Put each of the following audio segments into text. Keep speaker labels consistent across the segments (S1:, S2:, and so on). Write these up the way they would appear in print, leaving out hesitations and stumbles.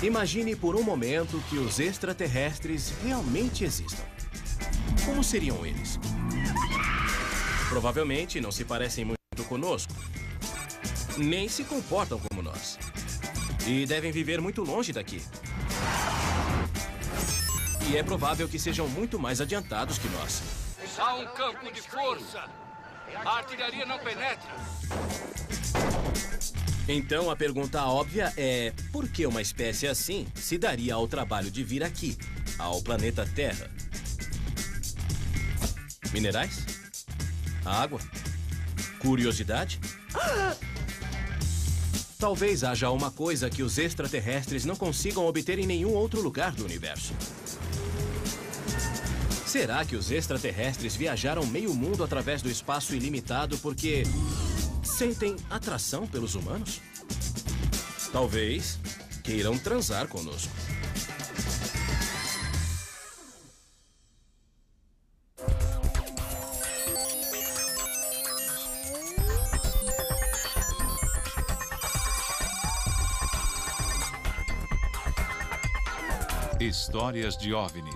S1: Imagine por um momento que os extraterrestres realmente existam. Como seriam eles? Provavelmente não se parecem muito conosco. Nem se comportam como nós. E devem viver muito longe daqui. E é provável que sejam muito mais adiantados que nós.
S2: Há um campo de força. A artilharia não penetra.
S1: Então a pergunta óbvia é: por que uma espécie assim se daria ao trabalho de vir aqui, ao planeta Terra? Minerais? Água? Curiosidade? Talvez haja uma coisa que os extraterrestres não consigam obter em nenhum outro lugar do universo. Será que os extraterrestres viajaram meio mundo através do espaço ilimitado porque sentem atração pelos humanos? Talvez queiram transar conosco.
S3: Histórias de OVNIs.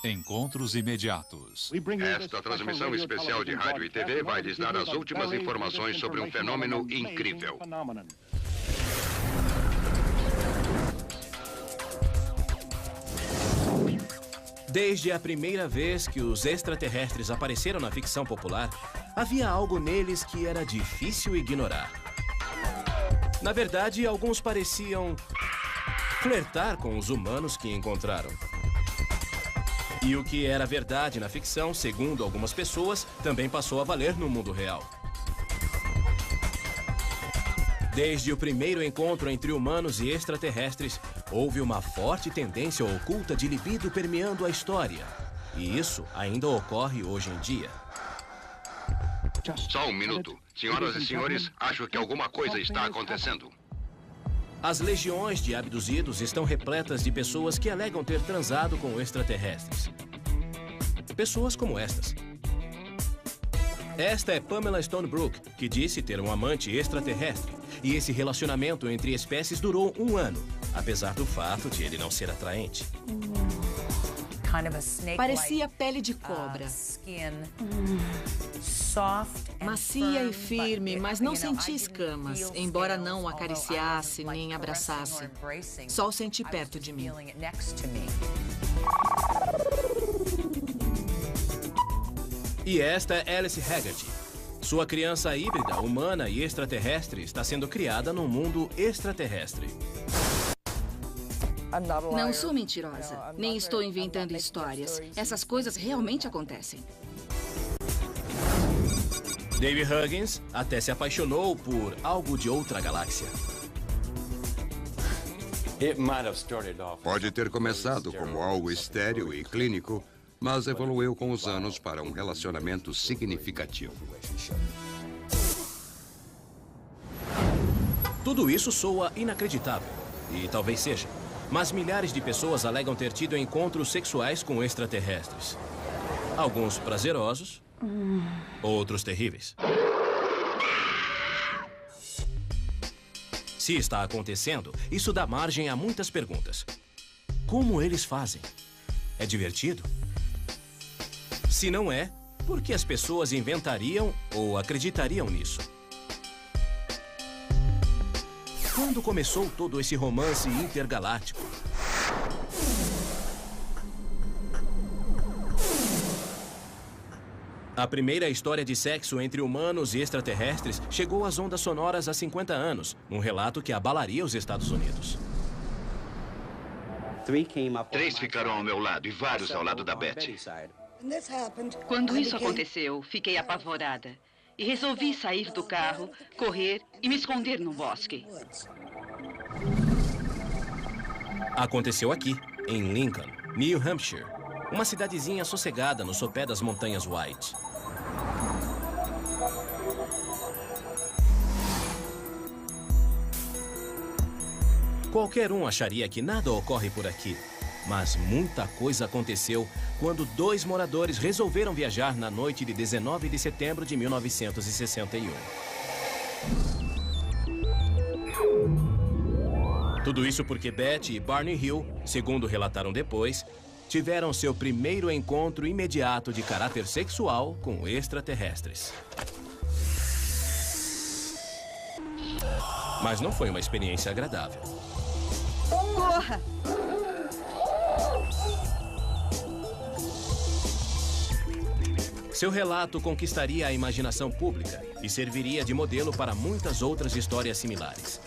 S3: Encontros imediatos.
S4: Esta transmissão especial de rádio e TV vai lhes dar as últimas informações sobre um fenômeno incrível.
S1: Desde a primeira vez que os extraterrestres apareceram na ficção popular, havia algo neles que era difícil ignorar. Na verdade, alguns pareciam flertar com os humanos que encontraram. E o que era verdade na ficção, segundo algumas pessoas, também passou a valer no mundo real. Desde o primeiro encontro entre humanos e extraterrestres, houve uma forte tendência oculta de libido permeando a história. E isso ainda ocorre hoje em dia.
S4: Só um minuto. Senhoras e senhores, acho que alguma coisa está acontecendo.
S1: As legiões de abduzidos estão repletas de pessoas que alegam ter transado com extraterrestres. Pessoas como estas. Esta é Pamela Stonebrook, que disse ter um amante extraterrestre. E esse relacionamento entre espécies durou 1 ano, apesar do fato de ele não ser atraente.
S5: Parecia pele de cobra. Macia e firme, mas não senti escamas, embora não o acariciasse nem abraçasse. Só o senti perto de mim.
S1: E esta é Alice Haggerty. Sua criança híbrida, humana e extraterrestre está sendo criada num mundo extraterrestre.
S6: Não sou mentirosa, nem estou inventando histórias. Essas coisas realmente acontecem.
S1: Dave Huggins até se apaixonou por algo de outra galáxia.
S4: Pode ter começado como algo estéril e clínico, mas evoluiu com os anos para um relacionamento significativo.
S1: Tudo isso soa inacreditável, e talvez seja. Mas milhares de pessoas alegam ter tido encontros sexuais com extraterrestres. Alguns prazerosos, outros terríveis. Se está acontecendo, isso dá margem a muitas perguntas. Como eles fazem? É divertido? Se não é, por que as pessoas inventariam ou acreditariam nisso? Quando começou todo esse romance intergaláctico? A primeira história de sexo entre humanos e extraterrestres chegou às ondas sonoras há 50 anos, num relato que abalaria os Estados Unidos.
S4: 3 ficaram ao meu lado e vários ao lado da Betty.
S7: Quando isso aconteceu, fiquei apavorada. E resolvi sair do carro, correr e me esconder no bosque.
S1: Aconteceu aqui, em Lincoln, New Hampshire. Uma cidadezinha sossegada no sopé das montanhas White. Qualquer um acharia que nada ocorre por aqui. Mas muita coisa aconteceu quando 2 moradores resolveram viajar na noite de 19 de setembro de 1961. Tudo isso porque Betty e Barney Hill, segundo relataram depois, tiveram seu primeiro encontro imediato de caráter sexual com extraterrestres. Mas não foi uma experiência agradável.
S6: Porra!
S1: Seu relato conquistaria a imaginação pública e serviria de modelo para muitas outras histórias similares.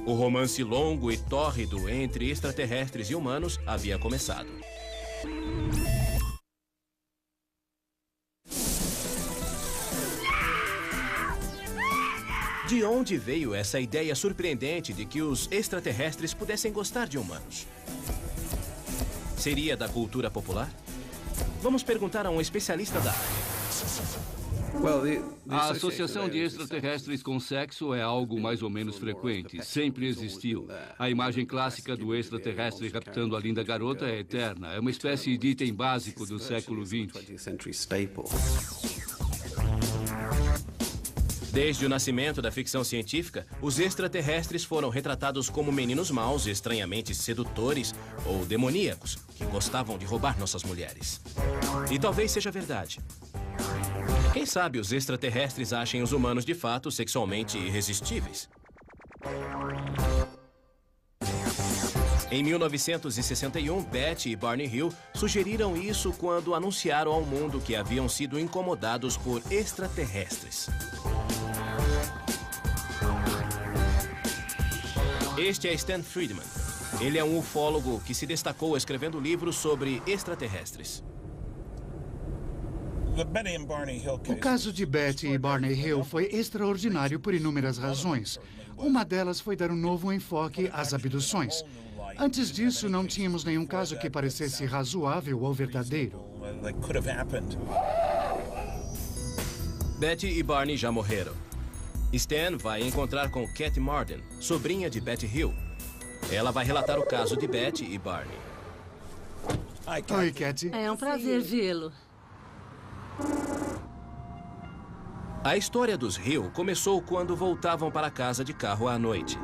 S1: O romance longo e tórrido entre extraterrestres e humanos havia começado. De onde veio essa ideia surpreendente de que os extraterrestres pudessem gostar de humanos? Seria da cultura popular? Vamos perguntar a um especialista da área.
S2: A associação de extraterrestres com sexo é algo mais ou menos frequente. Sempre existiu. A imagem clássica do extraterrestre raptando a linda garota é eterna. É uma espécie de item básico do século XX.
S1: Desde o nascimento da ficção científica, os extraterrestres foram retratados como meninos maus, estranhamente sedutores ou demoníacos, que gostavam de roubar nossas mulheres. E talvez seja verdade. Quem sabe os extraterrestres achem os humanos de fato sexualmente irresistíveis? Em 1961, Betty e Barney Hill sugeriram isso quando anunciaram ao mundo que haviam sido incomodados por extraterrestres. Este é Stan Friedman. Ele é um ufólogo que se destacou escrevendo livros sobre extraterrestres.
S8: O caso de Betty e Barney Hill foi extraordinário por inúmeras razões. Uma delas foi dar um novo enfoque às abduções. Antes disso, não tínhamos nenhum caso que parecesse razoável ou verdadeiro.
S1: Betty e Barney já morreram. Stan vai encontrar com Cat Marden, sobrinha de Betty Hill. Ela vai relatar o caso de Betty e Barney.
S8: Oi, Cat.
S9: É um prazer vê-lo.
S1: A história dos Hill começou quando voltavam para casa de carro à noite.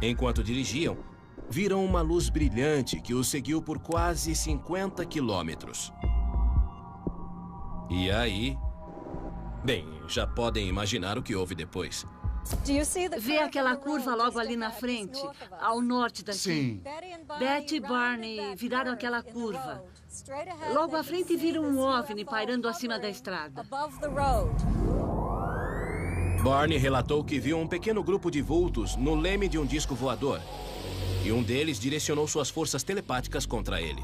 S1: Enquanto dirigiam, viram uma luz brilhante que os seguiu por quase 50 quilômetros. E aí... Bem, já podem imaginar o que houve depois.
S9: Vê aquela curva logo ali na frente, ao norte daqui?
S8: Sim.
S9: Betty e Barney viraram aquela curva. Logo à frente viram um OVNI pairando acima da estrada.
S1: Barney relatou que viu um pequeno grupo de vultos no leme de um disco voador. E um deles direcionou suas forças telepáticas contra ele.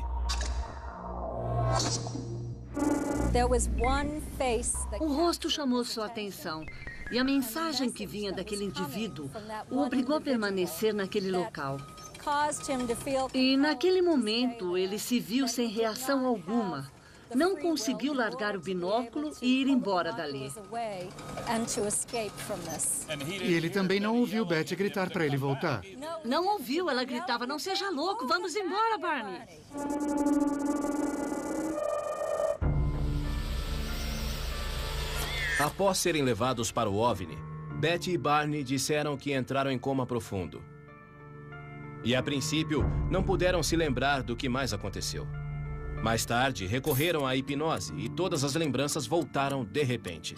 S9: Um rosto chamou sua atenção. E a mensagem que vinha daquele indivíduo o obrigou a permanecer naquele local. E naquele momento ele se viu sem reação alguma. Não conseguiu largar o binóculo e ir embora dali.
S8: E ele também não ouviu Betty gritar para ele voltar.
S9: Não ouviu, ela gritava, não seja louco, vamos embora, Barney.
S1: Após serem levados para o OVNI, Betty e Barney disseram que entraram em coma profundo. E, a princípio, não puderam se lembrar do que mais aconteceu. Mais tarde, recorreram à hipnose e todas as lembranças voltaram de repente.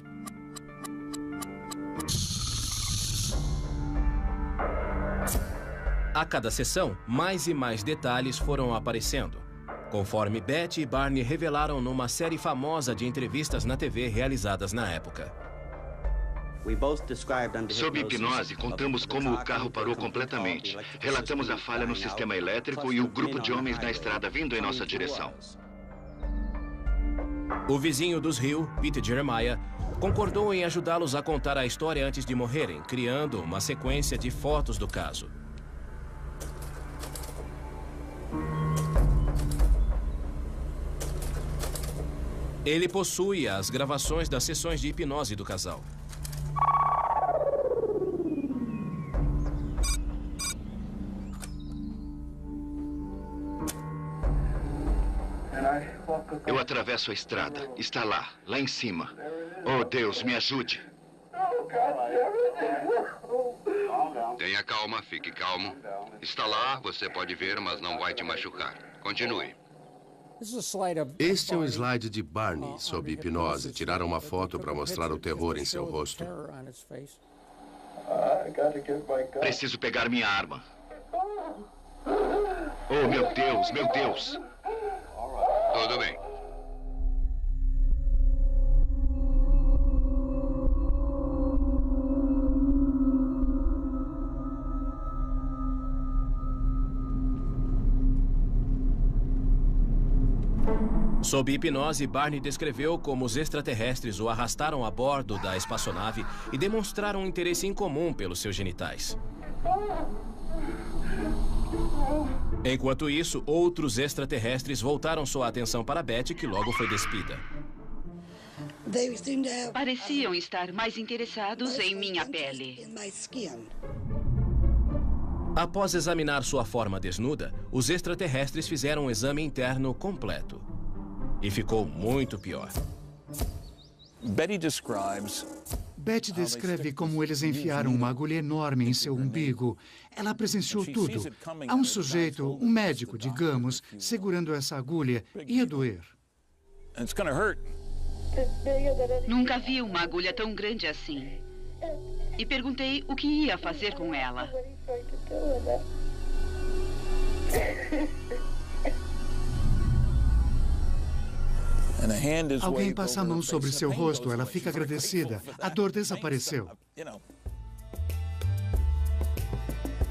S1: A cada sessão, mais e mais detalhes foram aparecendo, conforme Betty e Barney revelaram numa série famosa de entrevistas na TV realizadas na época.
S10: Sob hipnose, contamos como o carro parou completamente. Relatamos a falha no sistema elétrico e o grupo de homens na estrada vindo em nossa direção.
S1: O vizinho dos Hill, Peter Jeremiah, concordou em ajudá-los a contar a história antes de morrerem, criando uma sequência de fotos do caso. Ele possui as gravações das sessões de hipnose do casal.
S10: Eu atravesso a estrada. Está lá, lá em cima. Oh, Deus, me ajude.
S4: Tenha calma, fique calmo. Está lá, você pode ver, mas não vai te machucar. Continue.
S11: Este é um slide de Barney sob hipnose. Tiraram uma foto para mostrar o terror em seu rosto.
S10: Preciso pegar minha arma. Oh, meu Deus, meu Deus.
S4: Tudo bem.
S1: Sob hipnose, Barney descreveu como os extraterrestres o arrastaram a bordo da espaçonave e demonstraram um interesse incomum pelos seus genitais. Enquanto isso, outros extraterrestres voltaram sua atenção para Betty, que logo foi despida.
S7: Pareciam estar mais interessados em minha pele.
S1: Após examinar sua forma desnuda, os extraterrestres fizeram um exame interno completo. E ficou muito pior.
S8: Betty descreve como eles enfiaram uma agulha enorme em seu umbigo. Ela presenciou tudo. Há um sujeito, um médico, digamos, segurando essa agulha. Ia doer.
S7: Nunca vi uma agulha tão grande assim. E perguntei o que ia fazer com ela.
S8: Alguém passa a mão sobre seu rosto, ela fica agradecida. A dor desapareceu.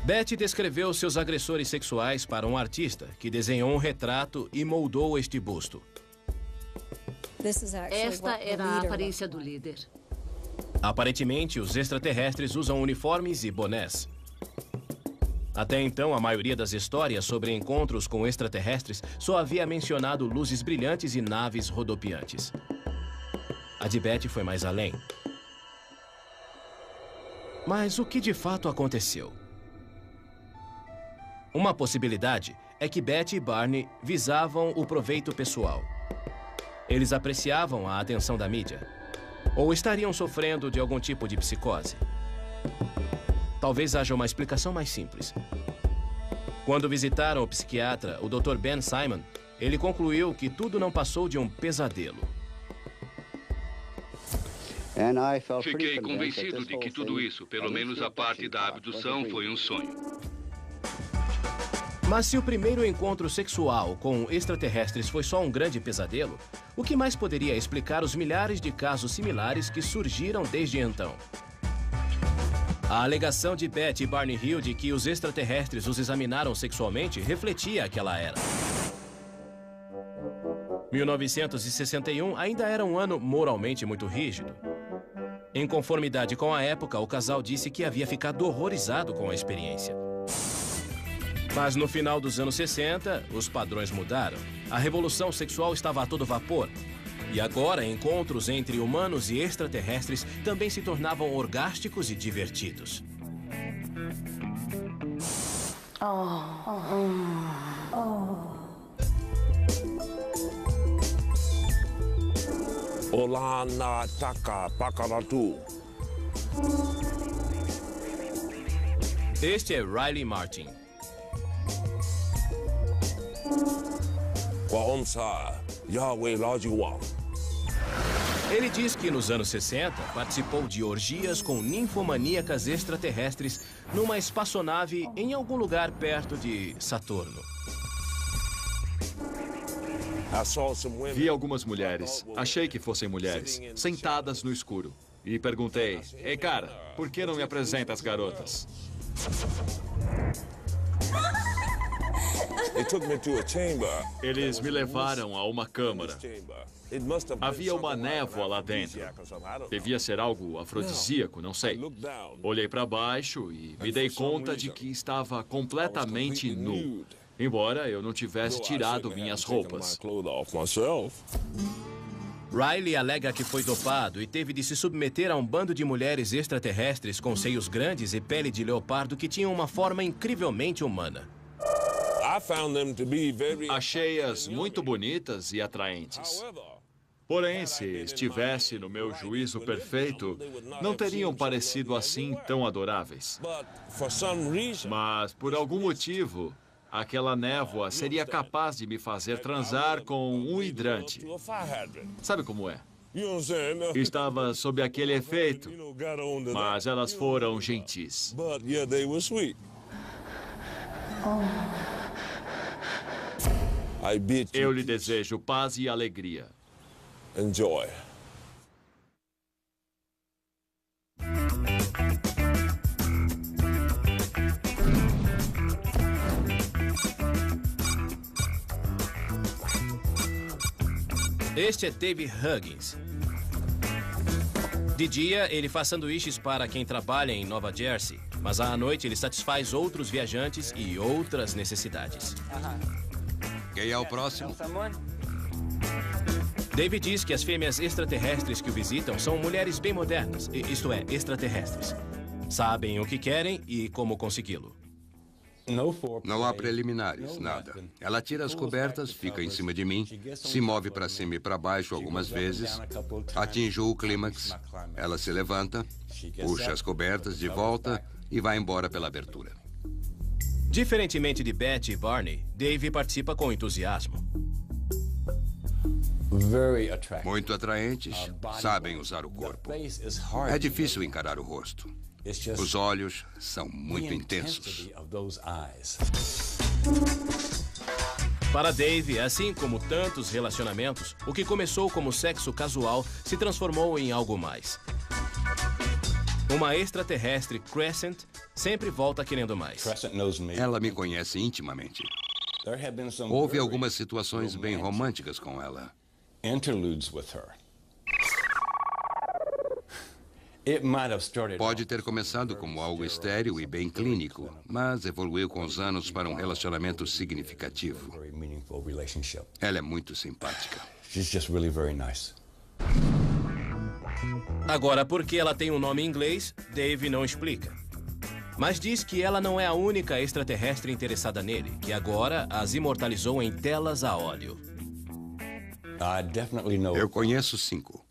S1: Betty descreveu seus agressores sexuais para um artista que desenhou um retrato e moldou este busto.
S9: Esta era a aparência do líder.
S1: Aparentemente, os extraterrestres usam uniformes e bonés. Até então, a maioria das histórias sobre encontros com extraterrestres só havia mencionado luzes brilhantes e naves rodopiantes. A de Betty foi mais além. Mas o que de fato aconteceu? Uma possibilidade é que Betty e Barney visavam o proveito pessoal. Eles apreciavam a atenção da mídia. Ou estariam sofrendo de algum tipo de psicose. Talvez haja uma explicação mais simples. Quando visitaram o psiquiatra, o Dr. Ben Simon, ele concluiu que tudo não passou de um pesadelo.
S2: Fiquei convencido de que tudo isso, pelo menos a parte da abdução, foi um sonho.
S1: Mas se o primeiro encontro sexual com extraterrestres foi só um grande pesadelo, o que mais poderia explicar os milhares de casos similares que surgiram desde então? A alegação de Betty e Barney Hill de que os extraterrestres os examinaram sexualmente refletia aquela era. 1961 ainda era um ano moralmente muito rígido. Em conformidade com a época, o casal disse que havia ficado horrorizado com a experiência. Mas no final dos anos 60, os padrões mudaram. A revolução sexual estava a todo vapor. E agora, encontros entre humanos e extraterrestres também se tornavam orgásticos e divertidos.
S12: Olá na taka pakaratu.
S1: Este é Riley Martin. Ele diz que nos anos 60 participou de orgias com ninfomaníacas extraterrestres numa espaçonave em algum lugar perto de Saturno.
S13: Vi algumas mulheres, achei que fossem mulheres, sentadas no escuro. E perguntei, ei cara, por que não me apresenta as garotas? Eles me levaram a uma câmara. Havia uma névoa lá dentro. Devia ser algo afrodisíaco, não sei. Olhei para baixo e me dei conta de que estava completamente nu, embora eu não tivesse tirado minhas roupas.
S1: Riley alega que foi dopado e teve de se submeter a um bando de mulheres extraterrestres com seios grandes e pele de leopardo que tinham uma forma incrivelmente humana.
S13: Achei-as muito bonitas e atraentes. Porém, se estivesse no meu juízo perfeito, não teriam parecido assim tão adoráveis. Mas, por algum motivo, aquela névoa seria capaz de me fazer transar com um hidrante. Sabe como é? Estava sob aquele efeito, mas elas foram gentis. Eu lhe desejo paz e alegria.
S12: Enjoy.
S1: Este é Dave Huggins. De dia, ele faz sanduíches para quem trabalha em Nova Jersey, mas à noite ele satisfaz outros viajantes e outras necessidades.
S4: Quem é o próximo?
S1: Dave diz que as fêmeas extraterrestres que o visitam são mulheres bem modernas, isto é, extraterrestres. Sabem o que querem e como consegui-lo.
S4: Não há preliminares, nada. Ela tira as cobertas, fica em cima de mim, se move para cima e para baixo algumas vezes, atinge o clímax, ela se levanta, puxa as cobertas de volta e vai embora pela abertura.
S1: Diferentemente de Betty e Barney, Dave participa com entusiasmo.
S4: Muito atraentes, sabem usar o corpo. É difícil encarar o rosto. Os olhos são muito intensos.
S1: Para Dave, assim como tantos relacionamentos, o que começou como sexo casual se transformou em algo mais. Uma extraterrestre, Crescent, sempre volta querendo mais.
S4: Ela me conhece intimamente. Houve algumas situações bem românticas com ela. Pode ter começado como algo estéril e bem clínico, mas evoluiu com os anos para um relacionamento significativo. Ela é muito simpática.
S1: Agora, porque ela tem um nome em inglês, Dave não explica. Mas diz que ela não é a única extraterrestre interessada nele, que agora as imortalizou em telas a óleo.
S4: Eu conheço 5.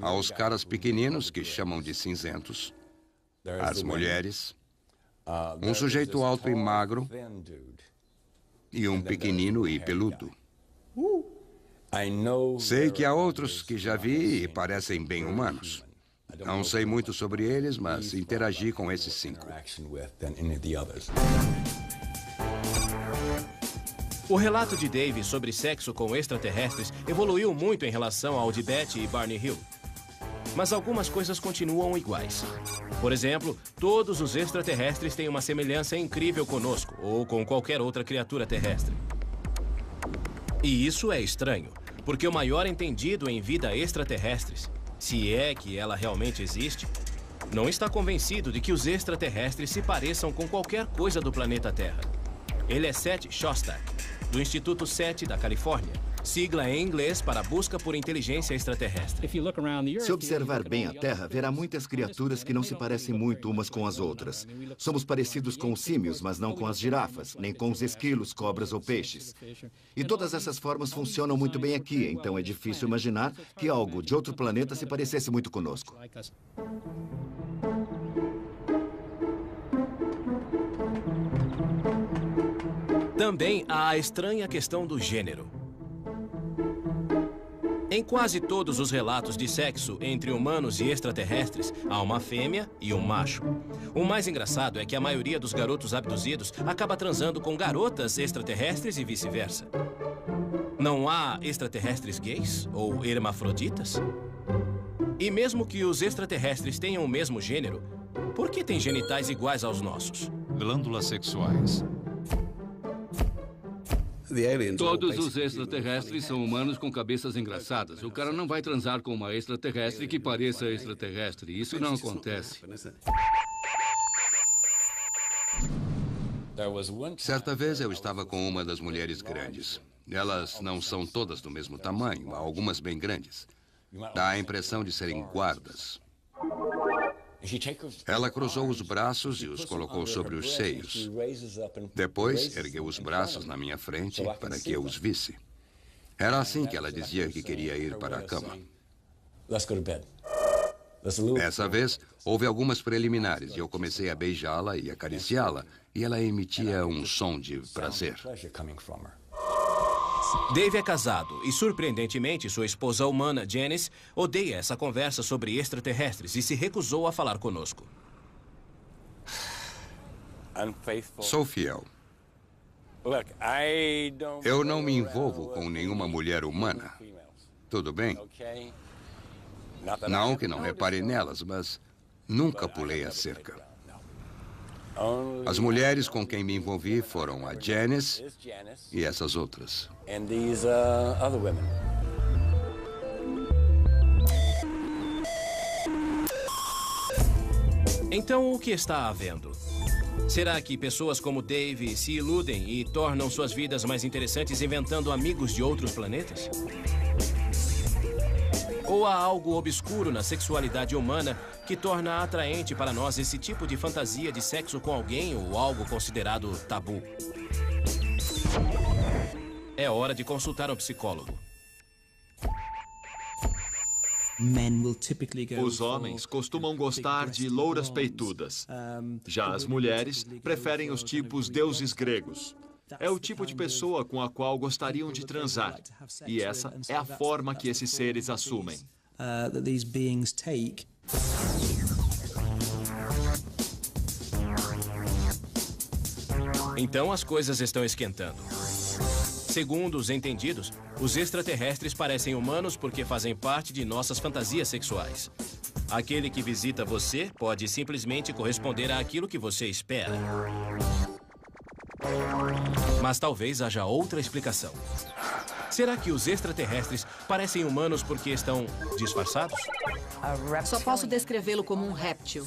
S4: Há os caras pequeninos que chamam de cinzentos, as mulheres, um sujeito alto e magro e um pequenino e peludo. Sei que há outros que já vi e parecem bem humanos. Não sei muito sobre eles, mas interagi com esses 5.
S1: O relato de Dave sobre sexo com extraterrestres evoluiu muito em relação ao de Betty e Barney Hill. Mas algumas coisas continuam iguais. Por exemplo, todos os extraterrestres têm uma semelhança incrível conosco ou com qualquer outra criatura terrestre. E isso é estranho, porque o maior entendido em vida extraterrestres, se é que ela realmente existe, não está convencido de que os extraterrestres se pareçam com qualquer coisa do planeta Terra. Ele é Seth Shostak, do Instituto SETI da Califórnia, sigla em inglês para a busca por inteligência extraterrestre.
S14: Se observar bem a Terra, verá muitas criaturas que não se parecem muito umas com as outras. Somos parecidos com os símios, mas não com as girafas, nem com os esquilos, cobras ou peixes. E todas essas formas funcionam muito bem aqui, então é difícil imaginar que algo de outro planeta se parecesse muito conosco.
S1: Também há a estranha questão do gênero. Em quase todos os relatos de sexo entre humanos e extraterrestres, há uma fêmea e um macho. O mais engraçado é que a maioria dos garotos abduzidos acaba transando com garotas extraterrestres e vice-versa. Não há extraterrestres gays ou hermafroditas? E mesmo que os extraterrestres tenham o mesmo gênero, por que têm genitais iguais aos nossos?
S3: Glândulas sexuais.
S2: Todos os extraterrestres são humanos com cabeças engraçadas. O cara não vai transar com uma extraterrestre que pareça extraterrestre. Isso não acontece.
S4: Certa vez eu estava com uma das mulheres grandes. Elas não são todas do mesmo tamanho, há algumas bem grandes. Dá a impressão de serem guardas. Ela cruzou os braços e os colocou sobre os seios. Depois, ergueu os braços na minha frente para que eu os visse. Era assim que ela dizia que queria ir para a cama. Essa vez, houve algumas preliminares e eu comecei a beijá-la e acariciá-la, e ela emitia um som de prazer.
S1: Dave é casado e, surpreendentemente, sua esposa humana, Janice, odeia essa conversa sobre extraterrestres e se recusou a falar conosco.
S4: Sou fiel. Eu não me envolvo com nenhuma mulher humana. Tudo bem? Não que não repare nelas, mas nunca pulei a cerca. As mulheres com quem me envolvi foram a Janice e essas outras.
S1: Então, o que está havendo? Será que pessoas como Dave se iludem e tornam suas vidas mais interessantes inventando amigos de outros planetas? Ou há algo obscuro na sexualidade humana que torna atraente para nós esse tipo de fantasia de sexo com alguém ou algo considerado tabu? É hora de consultar um psicólogo.
S13: Os homens costumam gostar de louras peitudas. Já as mulheres preferem os tipos deuses gregos. É o tipo de pessoa com a qual gostariam de transar. E essa é a forma que esses seres assumem.
S1: Então as coisas estão esquentando. Segundo os entendidos, os extraterrestres parecem humanos porque fazem parte de nossas fantasias sexuais. Aquele que visita você pode simplesmente corresponder àquilo que você espera. Mas talvez haja outra explicação. Será que os extraterrestres parecem humanos porque estão disfarçados?
S5: Só posso descrevê-lo como um réptil.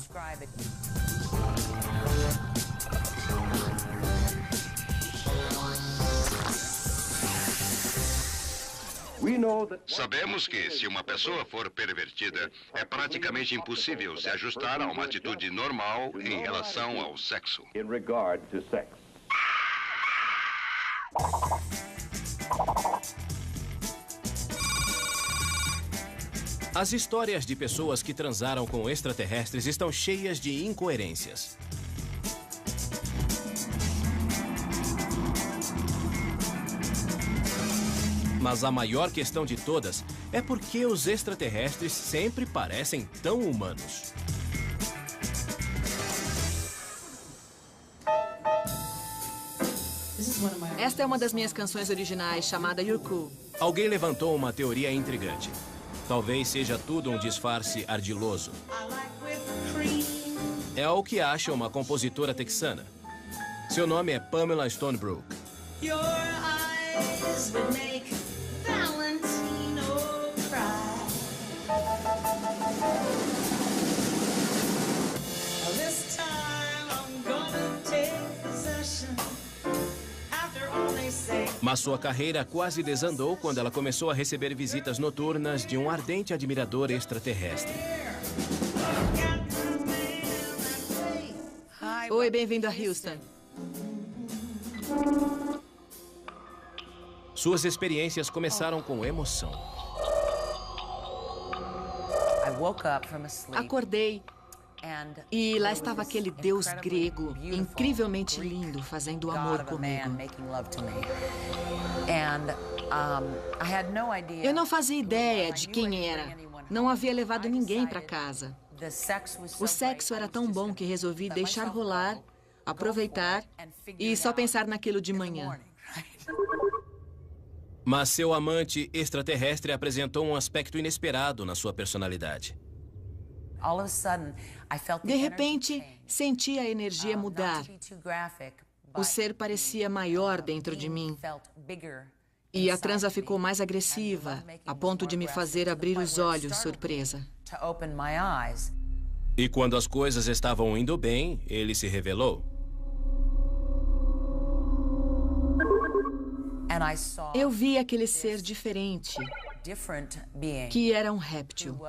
S4: Sabemos que, se uma pessoa for pervertida, é praticamente impossível se ajustar a uma atitude normal em relação ao sexo.
S1: As histórias de pessoas que transaram com extraterrestres estão cheias de incoerências. Mas a maior questão de todas é por que os extraterrestres sempre parecem tão humanos.
S5: Esta é uma das minhas canções originais, chamada You're Cool.
S1: Alguém levantou uma teoria intrigante. Talvez seja tudo um disfarce ardiloso. É o que acha uma compositora texana. Seu nome é Pamela Stonebrook. Your eyes would make Valentino cry. This time I'm gonna take possession. Mas sua carreira quase desandou quando ela começou a receber visitas noturnas de um ardente admirador extraterrestre.
S5: Oi, bem-vindo a Houston.
S1: Suas experiências começaram com emoção.
S5: Acordei e lá estava aquele deus grego, incrivelmente lindo, fazendo amor comigo. Eu não fazia ideia de quem era. Não havia levado ninguém para casa. O sexo era tão bom que resolvi deixar rolar, aproveitar e só pensar naquilo de manhã.
S1: Mas seu amante extraterrestre apresentou um aspecto inesperado na sua personalidade.
S5: De repente, senti a energia mudar. O ser parecia maior dentro de mim. E a transa ficou mais agressiva, a ponto de me fazer abrir os olhos, surpresa.
S1: E quando as coisas estavam indo bem, ele se revelou.
S5: Eu vi aquele ser diferente, que era um réptil.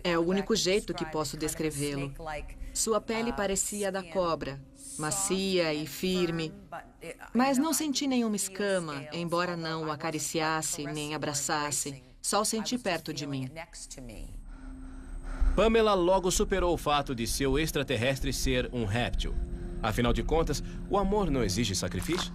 S5: É o único jeito que posso descrevê-lo. Sua pele parecia a da cobra, macia e firme. Mas não senti nenhuma escama, embora não o acariciasse nem abraçasse. Só o senti perto de mim.
S1: Pamela logo superou o fato de seu extraterrestre ser um réptil. Afinal de contas, o amor não exige sacrifício?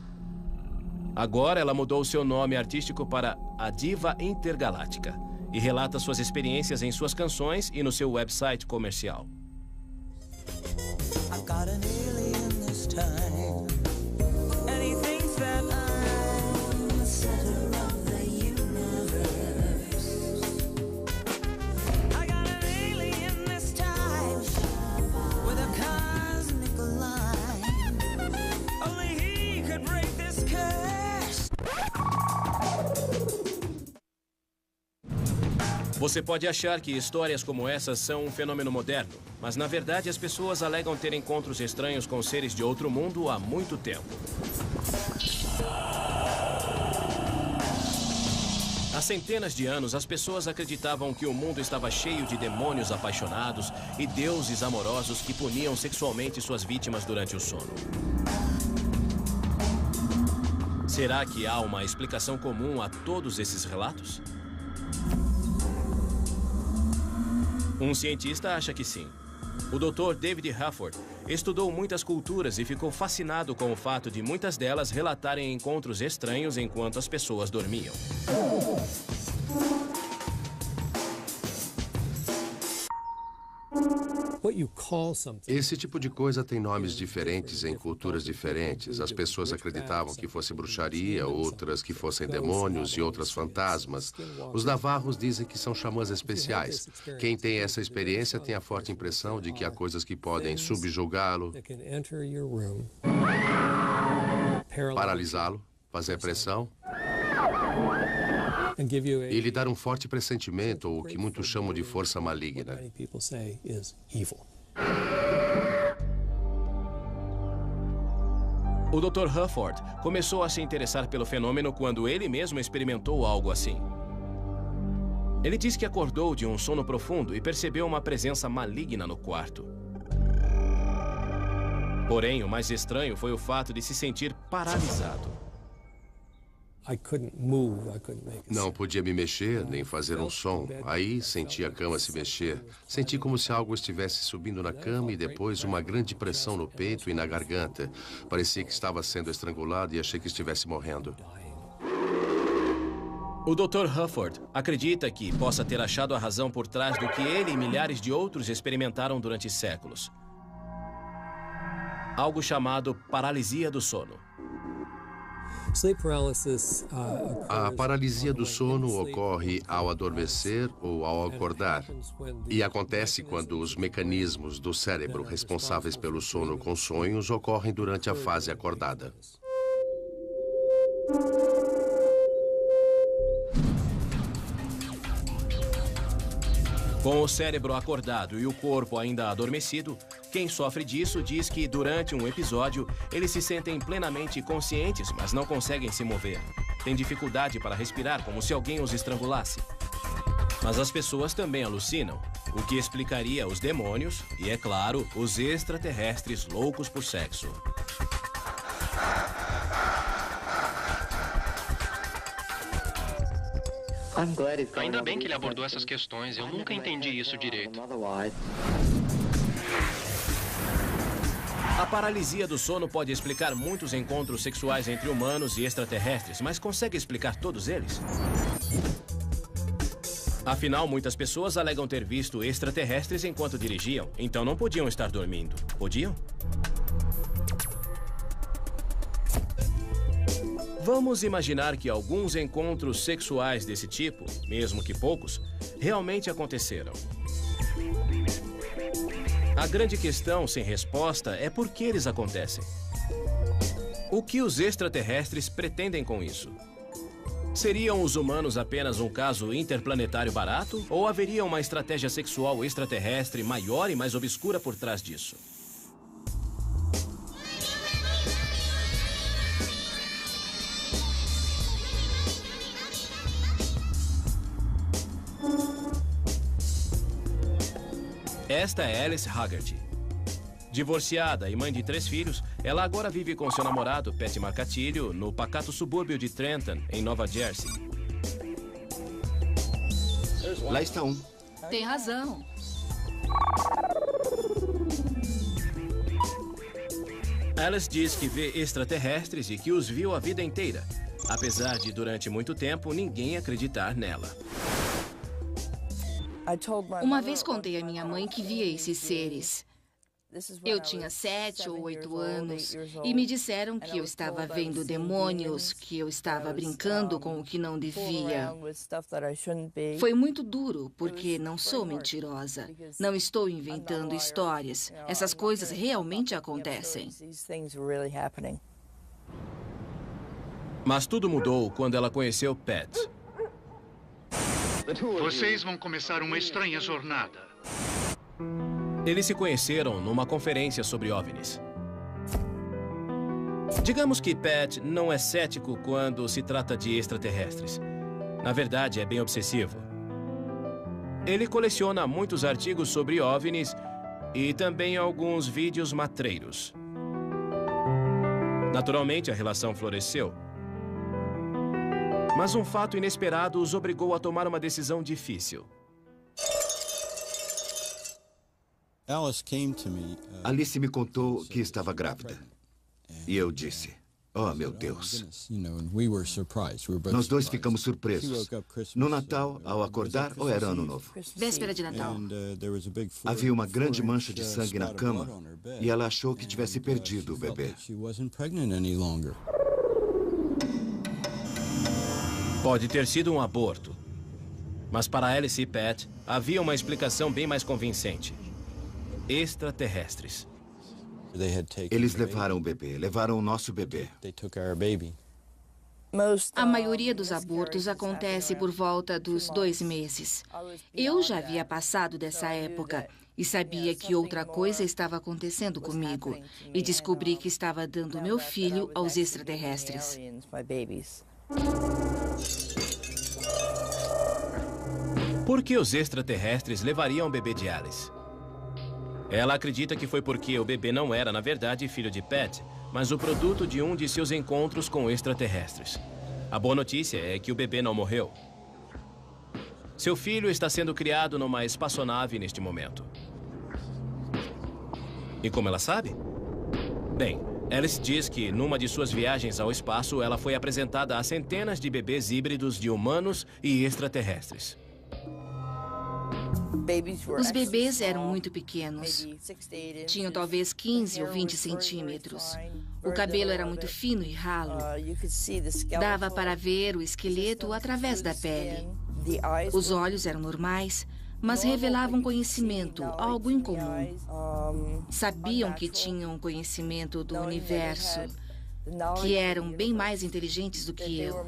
S1: Agora ela mudou seu nome artístico para A Diva Intergaláctica e relata suas experiências em suas canções e no seu website comercial. I've got an alien this time, and he thinks that I'm the center of the universe. I got an alien this time, with a cosmic line. Only he could break this curse. Você pode achar que histórias como essas são um fenômeno moderno, mas na verdade as pessoas alegam ter encontros estranhos com seres de outro mundo há muito tempo. Há centenas de anos, as pessoas acreditavam que o mundo estava cheio de demônios apaixonados e deuses amorosos que puniam sexualmente suas vítimas durante o sono. Será que há uma explicação comum a todos esses relatos? Um cientista acha que sim. O Dr. David Hufford estudou muitas culturas e ficou fascinado com o fato de muitas delas relatarem encontros estranhos enquanto as pessoas dormiam.
S11: Esse tipo de coisa tem nomes diferentes em culturas diferentes. As pessoas acreditavam que fosse bruxaria, outras que fossem demônios e outras fantasmas. Os navarros dizem que são xamãs especiais. Quem tem essa experiência tem a forte impressão de que há coisas que podem subjugá-lo, paralisá-lo, fazer pressão e lhe dar um forte pressentimento, ou o que muitos chamam de força maligna.
S1: O Dr. Hufford começou a se interessar pelo fenômeno quando ele mesmo experimentou algo assim. Ele diz que acordou de um sono profundo e percebeu uma presença maligna no quarto. Porém, o mais estranho foi o fato de se sentir paralisado.
S11: Não podia me mexer, nem fazer um som. Aí senti a cama se mexer. Senti como se algo estivesse subindo na cama e depois uma grande pressão no peito e na garganta. Parecia que estava sendo estrangulado e achei que estivesse morrendo.
S1: O Dr. Hufford acredita que possa ter achado a razão por trás do que ele e milhares de outros experimentaram durante séculos. Algo chamado paralisia do sono.
S11: A paralisia do sono ocorre ao adormecer ou ao acordar. E acontece quando os mecanismos do cérebro responsáveis pelo sono com sonhos ocorrem durante a fase acordada.
S1: Com o cérebro acordado e o corpo ainda adormecido, quem sofre disso diz que durante um episódio eles se sentem plenamente conscientes, mas não conseguem se mover. Têm dificuldade para respirar, como se alguém os estrangulasse. Mas as pessoas também alucinam, o que explicaria os demônios e, é claro, os extraterrestres loucos por sexo.
S15: Ainda bem que ele abordou essas questões. Eu nunca entendi isso direito.
S1: A paralisia do sono pode explicar muitos encontros sexuais entre humanos e extraterrestres, mas consegue explicar todos eles? Afinal, muitas pessoas alegam ter visto extraterrestres enquanto dirigiam, então não podiam estar dormindo. Podiam? Vamos imaginar que alguns encontros sexuais desse tipo, mesmo que poucos, realmente aconteceram. A grande questão sem resposta é por que eles acontecem. O que os extraterrestres pretendem com isso? Seriam os humanos apenas um caso interplanetário barato? Ou haveria uma estratégia sexual extraterrestre maior e mais obscura por trás disso? Esta é Alice Haggerty. Divorciada e mãe de 3 filhos, ela agora vive com seu namorado, Pat Marcatilho, no pacato subúrbio de Trenton, em Nova Jersey.
S14: Lá está um.
S6: Tem razão.
S1: Alice diz que vê extraterrestres e que os viu a vida inteira, apesar de, durante muito tempo, ninguém acreditar nela.
S6: Uma vez contei à minha mãe que via esses seres. Eu tinha 7 ou 8 anos e me disseram que eu estava vendo demônios, que eu estava brincando com o que não devia. Foi muito duro, porque não sou mentirosa. Não estou inventando histórias. Essas coisas realmente acontecem.
S1: Mas tudo mudou quando ela conheceu Pat.
S8: Vocês vão começar uma estranha jornada.
S1: Eles se conheceram numa conferência sobre OVNIs. Digamos que Pat não é cético quando se trata de extraterrestres. Na verdade, é bem obsessivo. Ele coleciona muitos artigos sobre OVNIs e também alguns vídeos matreiros. Naturalmente, a relação floresceu. Mas um fato inesperado os obrigou a tomar uma decisão difícil.
S14: Alice me contou que estava grávida. E eu disse, oh, meu Deus. Nós dois ficamos surpresos. No Natal, ao acordar, ou era Ano Novo?
S6: Véspera de Natal.
S14: Havia uma grande mancha de sangue na cama e ela achou que tivesse perdido o bebê.
S1: Pode ter sido um aborto. Mas para Alice e Pat, havia uma explicação bem mais convincente. Extraterrestres.
S14: Eles levaram o bebê, levaram o nosso bebê.
S6: A maioria dos abortos acontece por volta dos 2 meses. Eu já havia passado dessa época e sabia que outra coisa estava acontecendo comigo. E descobri que estava dando meu filho aos extraterrestres.
S1: Por que os extraterrestres levariam o bebê de Alice? Ela acredita que foi porque o bebê não era, na verdade, filho de Pat, mas o produto de um de seus encontros com extraterrestres. A boa notícia é que o bebê não morreu. Seu filho está sendo criado numa espaçonave neste momento. E como ela sabe? Bem, Alice diz que numa de suas viagens ao espaço, ela foi apresentada a centenas de bebês híbridos de humanos e extraterrestres.
S6: Os bebês eram muito pequenos. Tinham talvez 15 ou 20 centímetros. O cabelo era muito fino e ralo. Dava para ver o esqueleto através da pele. Os olhos eram normais, mas revelavam conhecimento, algo incomum. Sabiam que tinham conhecimento do universo, que eram bem mais inteligentes do que eu.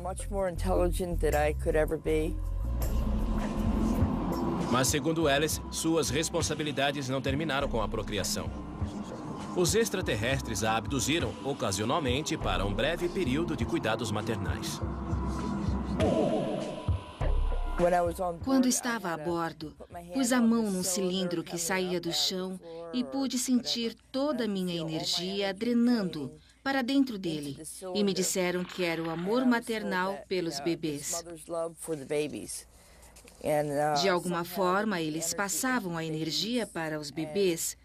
S1: Mas, segundo Alice, suas responsabilidades não terminaram com a procriação. Os extraterrestres a abduziram ocasionalmente para um breve período de cuidados maternais.
S6: Quando estava a bordo, pus a mão num cilindro que saía do chão e pude sentir toda a minha energia drenando para dentro dele. E me disseram que era o amor maternal pelos bebês. De alguma forma, eles passavam a energia para os bebês,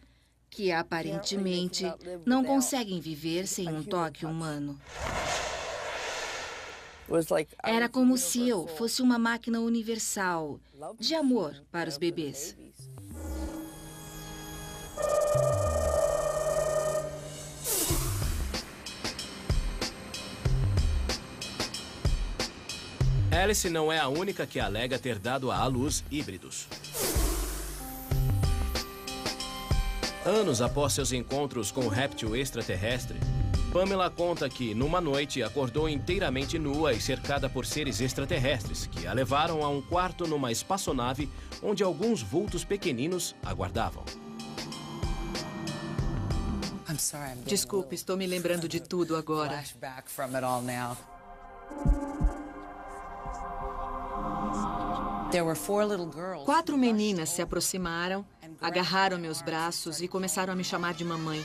S6: que aparentemente não conseguem viver sem um toque humano. Era como se eu fosse uma máquina universal de amor para os bebês.
S1: Alice não é a única que alega ter dado à luz híbridos. Anos após seus encontros com o réptil extraterrestre, Pamela conta que, numa noite, acordou inteiramente nua e cercada por seres extraterrestres, que a levaram a um quarto numa espaçonave onde alguns vultos pequeninos aguardavam.
S5: Desculpe, estou me lembrando de tudo agora. 4 meninas se aproximaram agarraram meus braços e começaram a me chamar de mamãe.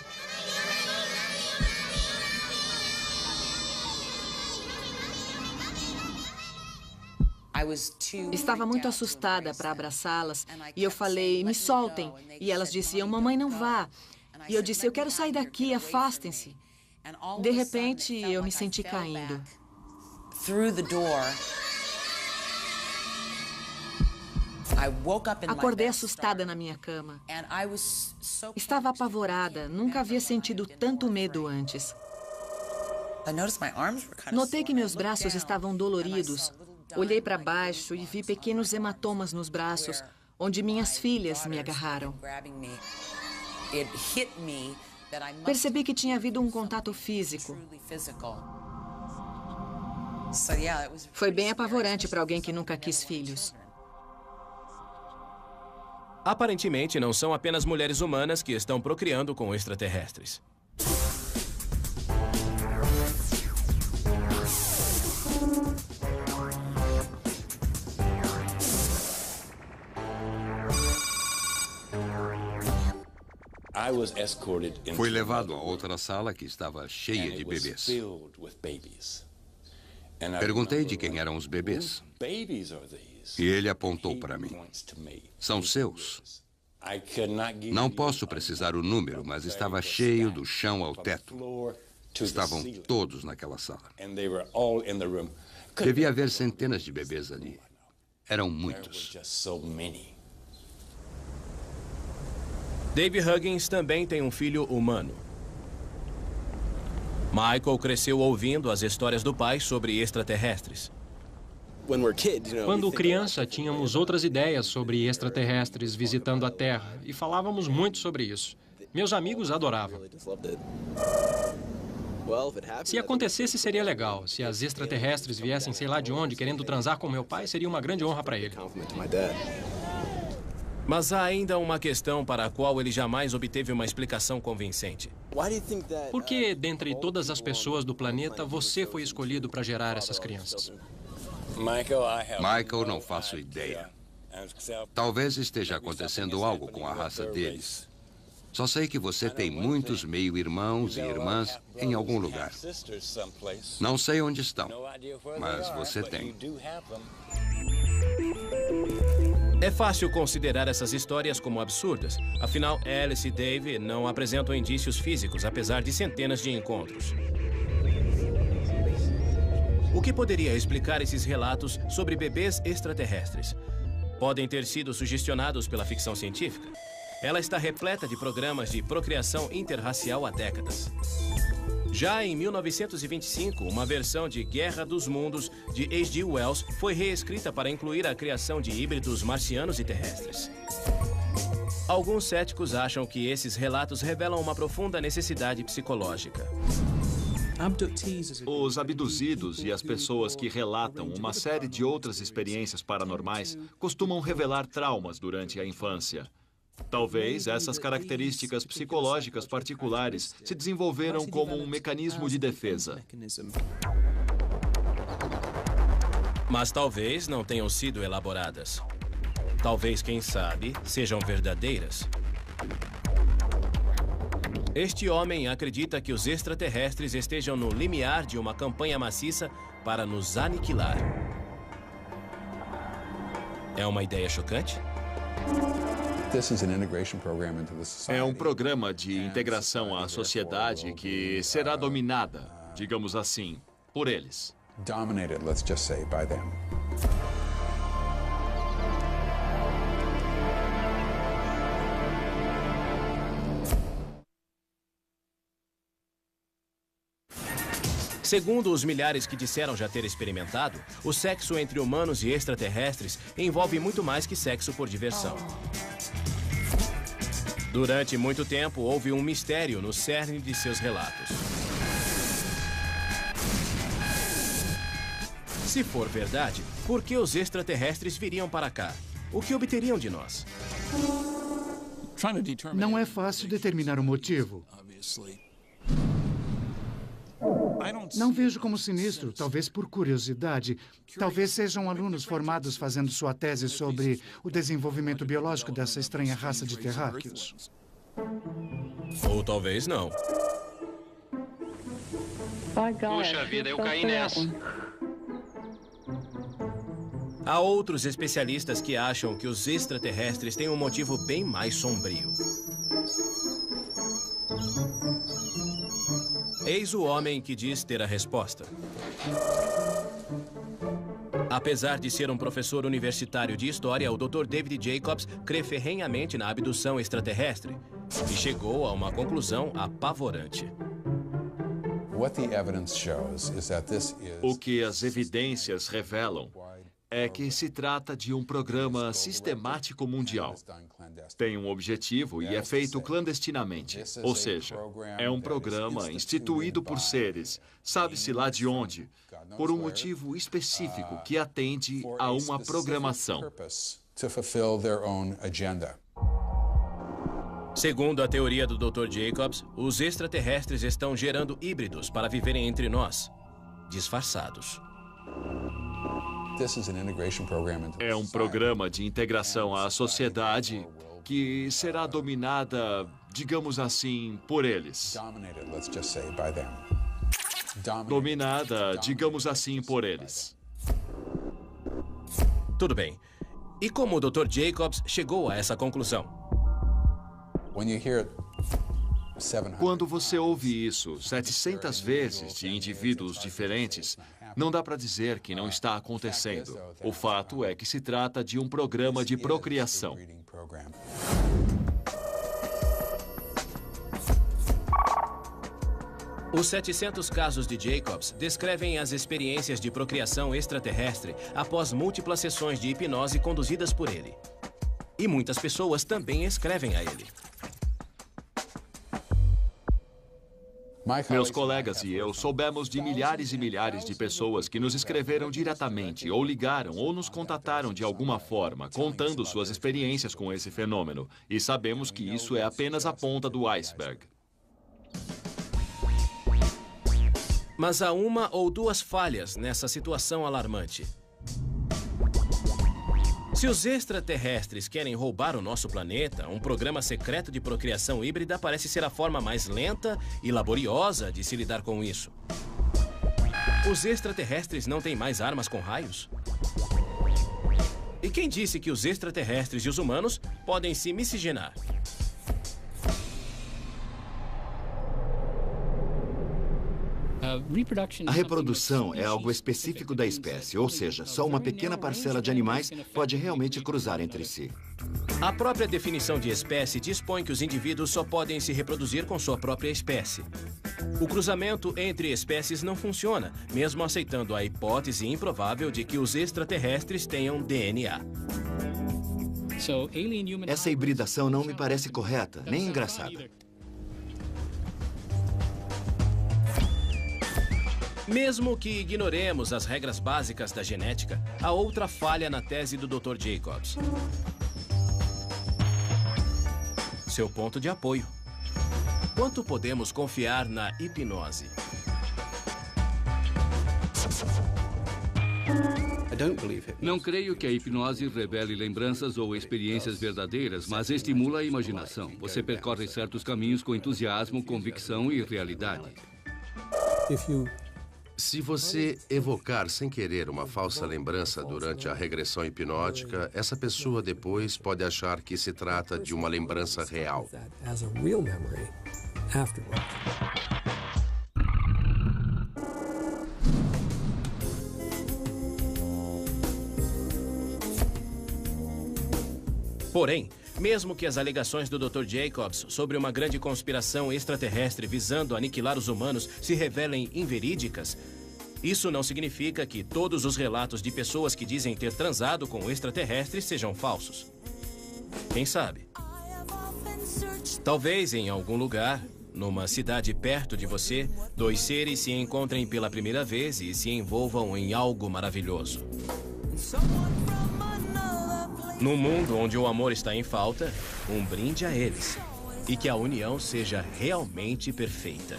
S5: Estava muito assustada para abraçá-las e eu falei, me soltem. E elas diziam, mamãe, não vá. E eu disse, eu quero sair daqui, afastem-se. De repente, eu me senti caindo. Acordei assustada na minha cama. Estava apavorada, nunca havia sentido tanto medo antes. Notei que meus braços estavam doloridos. Olhei para baixo e vi pequenos hematomas nos braços, onde minhas filhas me agarraram. Percebi que tinha havido um contato físico. Foi bem apavorante para alguém que nunca quis filhos.
S1: Aparentemente, não são apenas mulheres humanas que estão procriando com extraterrestres.
S4: Fui levado a outra sala que estava cheia de bebês. Perguntei de quem eram os bebês. E ele apontou para mim. São seus. Não posso precisar o número, mas estava cheio do chão ao teto. Estavam todos naquela sala. Devia haver centenas de bebês ali. Eram muitos.
S1: Dave Huggins também tem um filho humano. Michael cresceu ouvindo as histórias do pai sobre extraterrestres.
S16: Quando criança, tínhamos outras ideias sobre extraterrestres visitando a Terra e falávamos muito sobre isso. Meus amigos adoravam. Se acontecesse, seria legal. Se as extraterrestres viessem sei lá de onde, querendo transar com meu pai, seria uma grande honra para ele.
S1: Mas há ainda uma questão para a qual ele jamais obteve uma explicação convincente.
S16: Por que, dentre todas as pessoas do planeta, você foi escolhido para gerar essas crianças?
S4: Michael, não faço ideia. Talvez esteja acontecendo algo com a raça deles. Só sei que você tem muitos meio-irmãos e irmãs em algum lugar. Não sei onde estão, mas você tem.
S1: É fácil considerar essas histórias como absurdas. Afinal, Alice e Dave não apresentam indícios físicos, apesar de centenas de encontros. O que poderia explicar esses relatos sobre bebês extraterrestres? Podem ter sido sugestionados pela ficção científica? Ela está repleta de programas de procriação interracial há décadas. Já em 1925, uma versão de Guerra dos Mundos, de H.G. Wells, foi reescrita para incluir a criação de híbridos marcianos e terrestres. Alguns céticos acham que esses relatos revelam uma profunda necessidade psicológica.
S13: Os abduzidos e as pessoas que relatam uma série de outras experiências paranormais costumam revelar traumas durante a infância. Talvez essas características psicológicas particulares se desenvolveram como um mecanismo de defesa.
S1: Mas talvez não tenham sido elaboradas. Talvez, quem sabe, sejam verdadeiras. Este homem acredita que os extraterrestres estejam no limiar de uma campanha maciça para nos aniquilar. É uma ideia chocante?
S13: É um programa de integração à sociedade que será dominada, digamos assim, por eles.
S1: Segundo os milhares que disseram já ter experimentado, o sexo entre humanos e extraterrestres envolve muito mais que sexo por diversão. Durante muito tempo, houve um mistério no cerne de seus relatos. Se for verdade, por que os extraterrestres viriam para cá? O que obteriam de nós?
S8: Não é fácil determinar o motivo. Não vejo como sinistro, talvez por curiosidade. Talvez sejam alunos formados fazendo sua tese sobre o desenvolvimento biológico dessa estranha raça de terráqueos.
S1: Ou talvez não.
S15: Puxa vida, eu caí nessa.
S1: Há outros especialistas que acham que os extraterrestres têm um motivo bem mais sombrio. Eis o homem que diz ter a resposta. Apesar de ser um professor universitário de história, o Dr. David Jacobs crê ferrenhamente na abdução extraterrestre e chegou a uma conclusão apavorante.
S13: O que as evidências revelam é que se trata de um programa sistemático mundial. Tem um objetivo e é feito clandestinamente. Ou seja, é um programa instituído por seres, sabe-se lá de onde, por um motivo específico que atende a uma programação.
S1: Segundo a teoria do Dr. Jacobs, os extraterrestres estão gerando híbridos para viverem entre nós, disfarçados.
S13: É um programa de integração à sociedade que será dominada, digamos assim, por eles. Dominada, digamos assim, por eles.
S1: Tudo bem. E como o Dr. Jacobs chegou a essa conclusão?
S13: Quando você ouve isso 700 vezes de indivíduos diferentes, não dá para dizer que não está acontecendo. O fato é que se trata de um programa de procriação.
S1: Os 700 casos de Jacobs descrevem as experiências de procriação extraterrestre após múltiplas sessões de hipnose conduzidas por ele. E muitas pessoas também escrevem a ele.
S13: Meus colegas e eu soubemos de milhares e milhares de pessoas que nos escreveram diretamente, ou ligaram, ou nos contataram de alguma forma, contando suas experiências com esse fenômeno. E sabemos que isso é apenas a ponta do iceberg.
S1: Mas há uma ou duas falhas nessa situação alarmante. Se os extraterrestres querem roubar o nosso planeta, um programa secreto de procriação híbrida parece ser a forma mais lenta e laboriosa de se lidar com isso. Os extraterrestres não têm mais armas com raios? E quem disse que os extraterrestres e os humanos podem se miscigenar?
S14: A reprodução é algo específico da espécie, ou seja, só uma pequena parcela de animais pode realmente cruzar entre si.
S1: A própria definição de espécie dispõe que os indivíduos só podem se reproduzir com sua própria espécie. O cruzamento entre espécies não funciona, mesmo aceitando a hipótese improvável de que os extraterrestres tenham DNA.
S14: Essa hibridação não me parece correta, nem engraçada.
S1: Mesmo que ignoremos as regras básicas da genética, há outra falha na tese do Dr. Jacobs. Seu ponto de apoio. Quanto podemos confiar na hipnose?
S2: Não creio que a hipnose revele lembranças ou experiências verdadeiras, mas estimula a imaginação. Você percorre certos caminhos com entusiasmo, convicção e realidade.
S11: Se você evocar sem querer uma falsa lembrança durante a regressão hipnótica, essa pessoa depois pode achar que se trata de uma lembrança real.
S1: Porém, mesmo que as alegações do Dr. Jacobs sobre uma grande conspiração extraterrestre visando aniquilar os humanos se revelem inverídicas, isso não significa que todos os relatos de pessoas que dizem ter transado com extraterrestres sejam falsos. Quem sabe? Talvez em algum lugar, numa cidade perto de você, dois seres se encontrem pela primeira vez e se envolvam em algo maravilhoso. Num mundo onde o amor está em falta, um brinde a eles. E que a união seja realmente perfeita.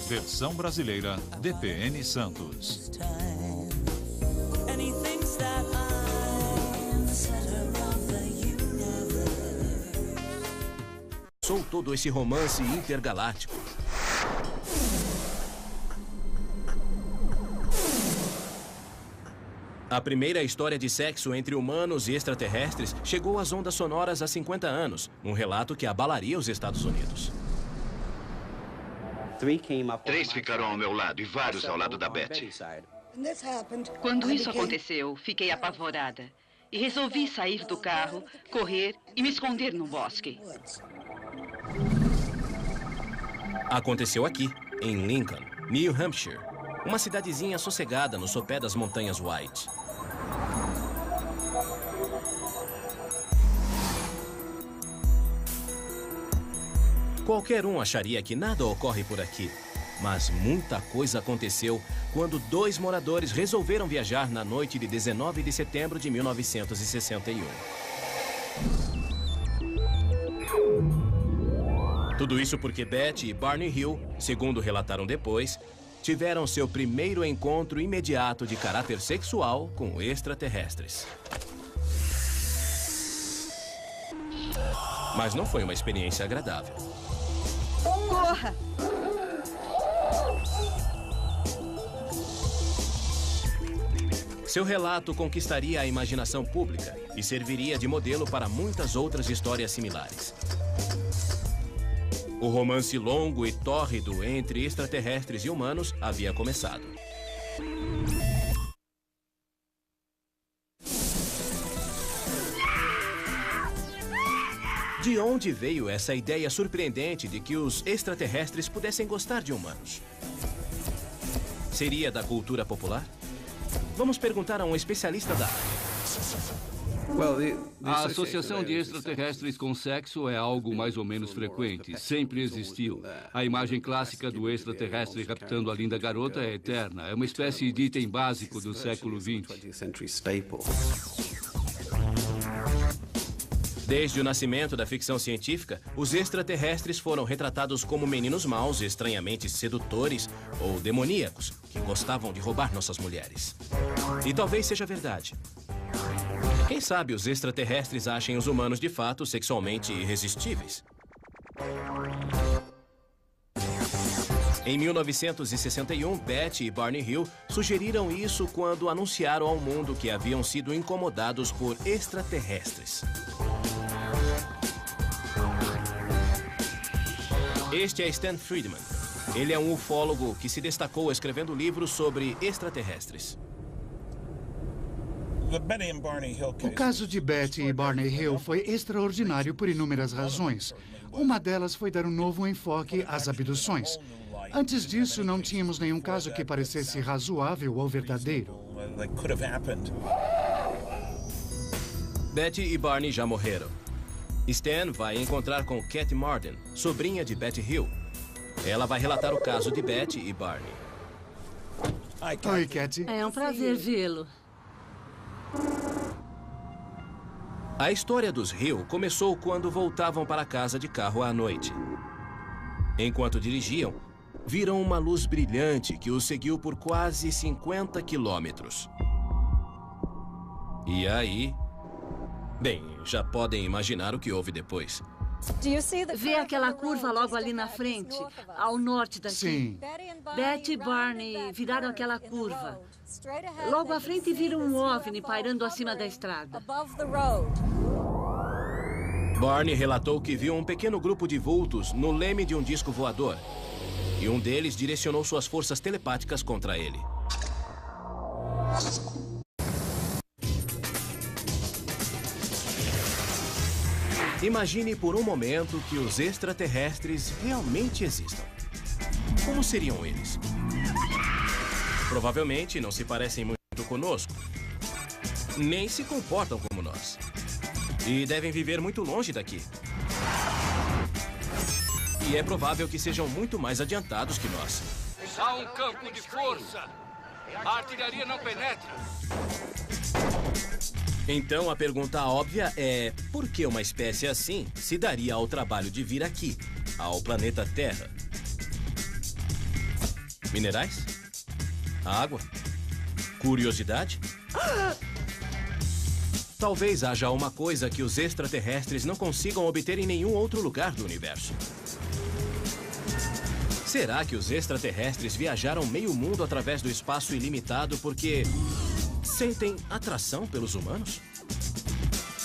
S3: Versão brasileira, DPN Santos.
S1: Sou todo esse romance intergaláctico. A primeira história de sexo entre humanos e extraterrestres chegou às ondas sonoras há 50 anos, um relato que abalaria os Estados Unidos.
S10: 3 ficaram ao meu lado e vários ao lado da Betty.
S7: Quando isso aconteceu, fiquei apavorada e resolvi sair do carro, correr e me esconder no bosque.
S1: Aconteceu aqui, em Lincoln, New Hampshire, uma cidadezinha sossegada no sopé das montanhas White. Qualquer um acharia que nada ocorre por aqui, mas muita coisa aconteceu quando 2 moradores resolveram viajar na noite de 19 de setembro de 1961. Tudo isso porque Betty e Barney Hill, segundo relataram depois, tiveram seu primeiro encontro imediato de caráter sexual com extraterrestres. Mas não foi uma experiência agradável.
S7: Corra!
S1: Seu relato conquistaria a imaginação pública e serviria de modelo para muitas outras histórias similares. O romance longo e tórrido entre extraterrestres e humanos havia começado. De onde veio essa ideia surpreendente de que os extraterrestres pudessem gostar de humanos? Seria da cultura popular? Vamos perguntar a um especialista da área.
S2: A associação de extraterrestres com sexo é algo mais ou menos frequente. Sempre existiu. A imagem clássica do extraterrestre raptando a linda garota é eterna. É uma espécie de item básico do século XX.
S1: Desde o nascimento da ficção científica, os extraterrestres foram retratados como meninos maus, estranhamente sedutores ou demoníacos, que gostavam de roubar nossas mulheres. E talvez seja verdade. Quem sabe os extraterrestres achem os humanos de fato sexualmente irresistíveis? Em 1961, Betty e Barney Hill sugeriram isso quando anunciaram ao mundo que haviam sido incomodados por extraterrestres. Este é Stan Friedman. Ele é um ufólogo que se destacou escrevendo livros sobre extraterrestres.
S8: O caso de Betty e Barney Hill foi extraordinário por inúmeras razões. Uma delas foi dar um novo enfoque às abduções. Antes disso, não tínhamos nenhum caso que parecesse razoável ou verdadeiro.
S1: Betty e Barney já morreram. Stan vai encontrar com Cat Marden, sobrinha de Betty Hill. Ela vai relatar o caso de Betty e Barney.
S8: Oi, Cat.
S9: É um prazer vê-lo.
S1: A história dos Hill começou quando voltavam para casa de carro à noite. Enquanto dirigiam, viram uma luz brilhante que os seguiu por quase 50 quilômetros. E aí... Bem, já podem imaginar o que houve depois.
S9: Vê aquela curva logo ali na frente, ao norte daqui?
S8: Sim.
S9: Betty e Barney viraram aquela curva. Logo à frente viram um OVNI pairando acima da estrada.
S1: Barney relatou que viu um pequeno grupo de vultos no leme de um disco voador. E um deles direcionou suas forças telepáticas contra ele. Imagine por um momento que os extraterrestres realmente existam. Como seriam eles? Provavelmente não se parecem muito conosco. Nem se comportam como nós. E devem viver muito longe daqui. E é provável que sejam muito mais adiantados que nós.
S2: Há um campo de força. A artilharia não penetra.
S1: Então a pergunta óbvia é: por que uma espécie assim se daria ao trabalho de vir aqui, ao planeta Terra? Minerais? Água? Curiosidade? Talvez haja uma coisa que os extraterrestres não consigam obter em nenhum outro lugar do universo. Será que os extraterrestres viajaram meio mundo através do espaço ilimitado porque sentem atração pelos humanos?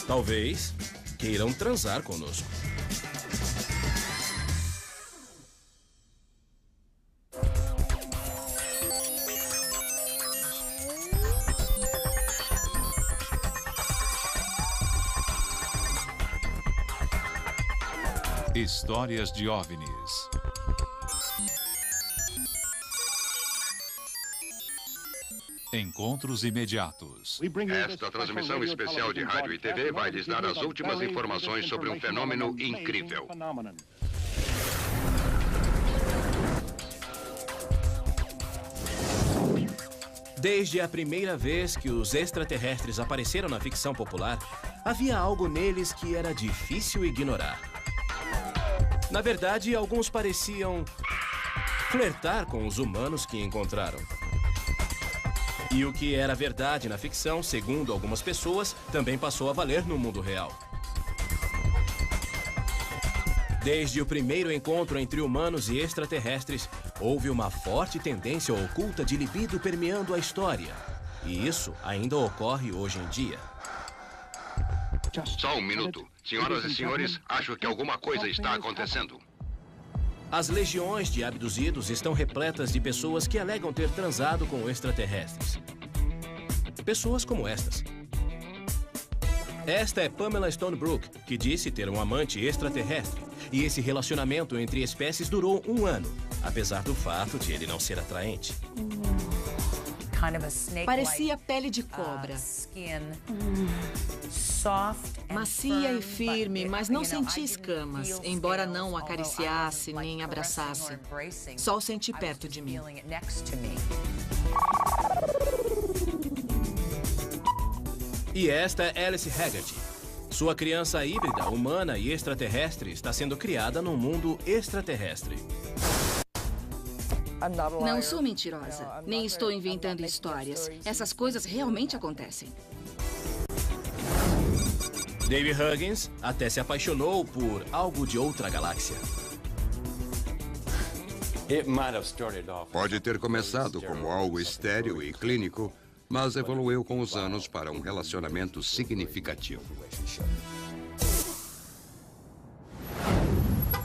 S1: Talvez queiram transar conosco.
S3: Histórias de OVNIs. Encontros imediatos.
S4: Esta transmissão especial de rádio e TV vai lhes dar as últimas informações sobre um fenômeno incrível.
S1: Desde a primeira vez que os extraterrestres apareceram na ficção popular, havia algo neles que era difícil ignorar. Na verdade, alguns pareciam flertar com os humanos que encontraram. E o que era verdade na ficção, segundo algumas pessoas, também passou a valer no mundo real. Desde o primeiro encontro entre humanos e extraterrestres, houve uma forte tendência oculta de libido permeando a história. E isso ainda ocorre hoje em dia.
S4: Só um minuto. Senhoras e senhores, acho que alguma coisa está acontecendo.
S1: As legiões de abduzidos estão repletas de pessoas que alegam ter transado com extraterrestres. Pessoas como estas. Esta é Pamela Stonebrook, que disse ter um amante extraterrestre. E esse relacionamento entre espécies durou 1 ano, apesar do fato de ele não ser atraente.
S5: Parecia pele de cobra. Macia e firme, mas não senti escamas, embora não o acariciasse nem abraçasse. Só o senti perto de mim.
S1: E esta é Alice Haggerty. Sua criança híbrida, humana e extraterrestre está sendo criada num mundo extraterrestre.
S6: Não sou mentirosa, nem estou inventando histórias. Essas coisas realmente acontecem.
S1: Dave Huggins até se apaixonou por algo de outra galáxia.
S4: Pode ter começado como algo estéril e clínico, mas evoluiu com os anos para um relacionamento significativo.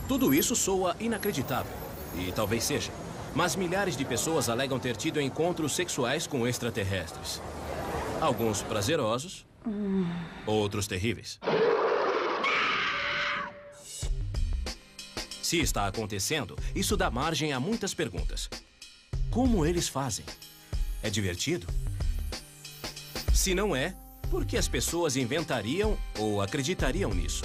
S1: Tudo isso soa inacreditável, e talvez seja. Mas milhares de pessoas alegam ter tido encontros sexuais com extraterrestres. Alguns prazerosos, outros terríveis. Se está acontecendo, isso dá margem a muitas perguntas. Como eles fazem? É divertido? Se não é, por que as pessoas inventariam ou acreditariam nisso?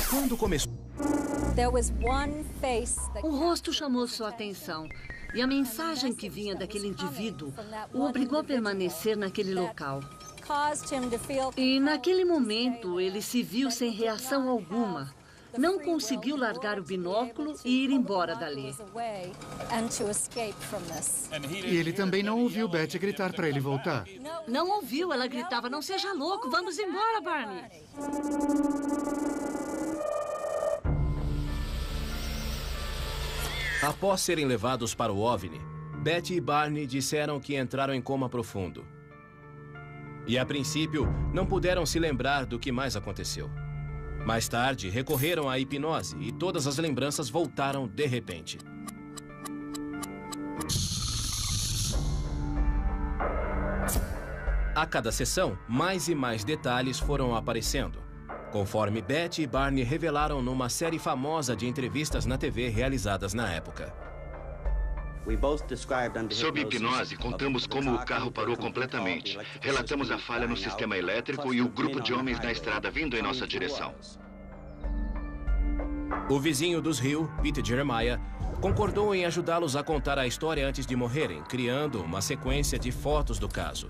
S1: Quando começou?
S9: O rosto chamou sua atenção e a mensagem que vinha daquele indivíduo o obrigou a permanecer naquele local. E naquele momento ele se viu sem reação alguma. Não conseguiu largar o binóculo e ir embora dali.
S8: E ele também não ouviu Betty gritar para ele voltar.
S9: Não ouviu, ela gritava: "Não seja louco, vamos embora, Barney."
S1: Após serem levados para o OVNI, Betty e Barney disseram que entraram em coma profundo. E, a princípio, não puderam se lembrar do que mais aconteceu. Mais tarde, recorreram à hipnose e todas as lembranças voltaram de repente. A cada sessão, mais e mais detalhes foram aparecendo, conforme Betty e Barney revelaram numa série famosa de entrevistas na TV realizadas na época.
S10: Sob hipnose, contamos como o carro parou completamente. Relatamos a falha no sistema elétrico e o grupo de homens na estrada vindo em nossa direção.
S1: O vizinho dos Hill, Peter Jeremiah, concordou em ajudá-los a contar a história antes de morrerem, criando uma sequência de fotos do caso.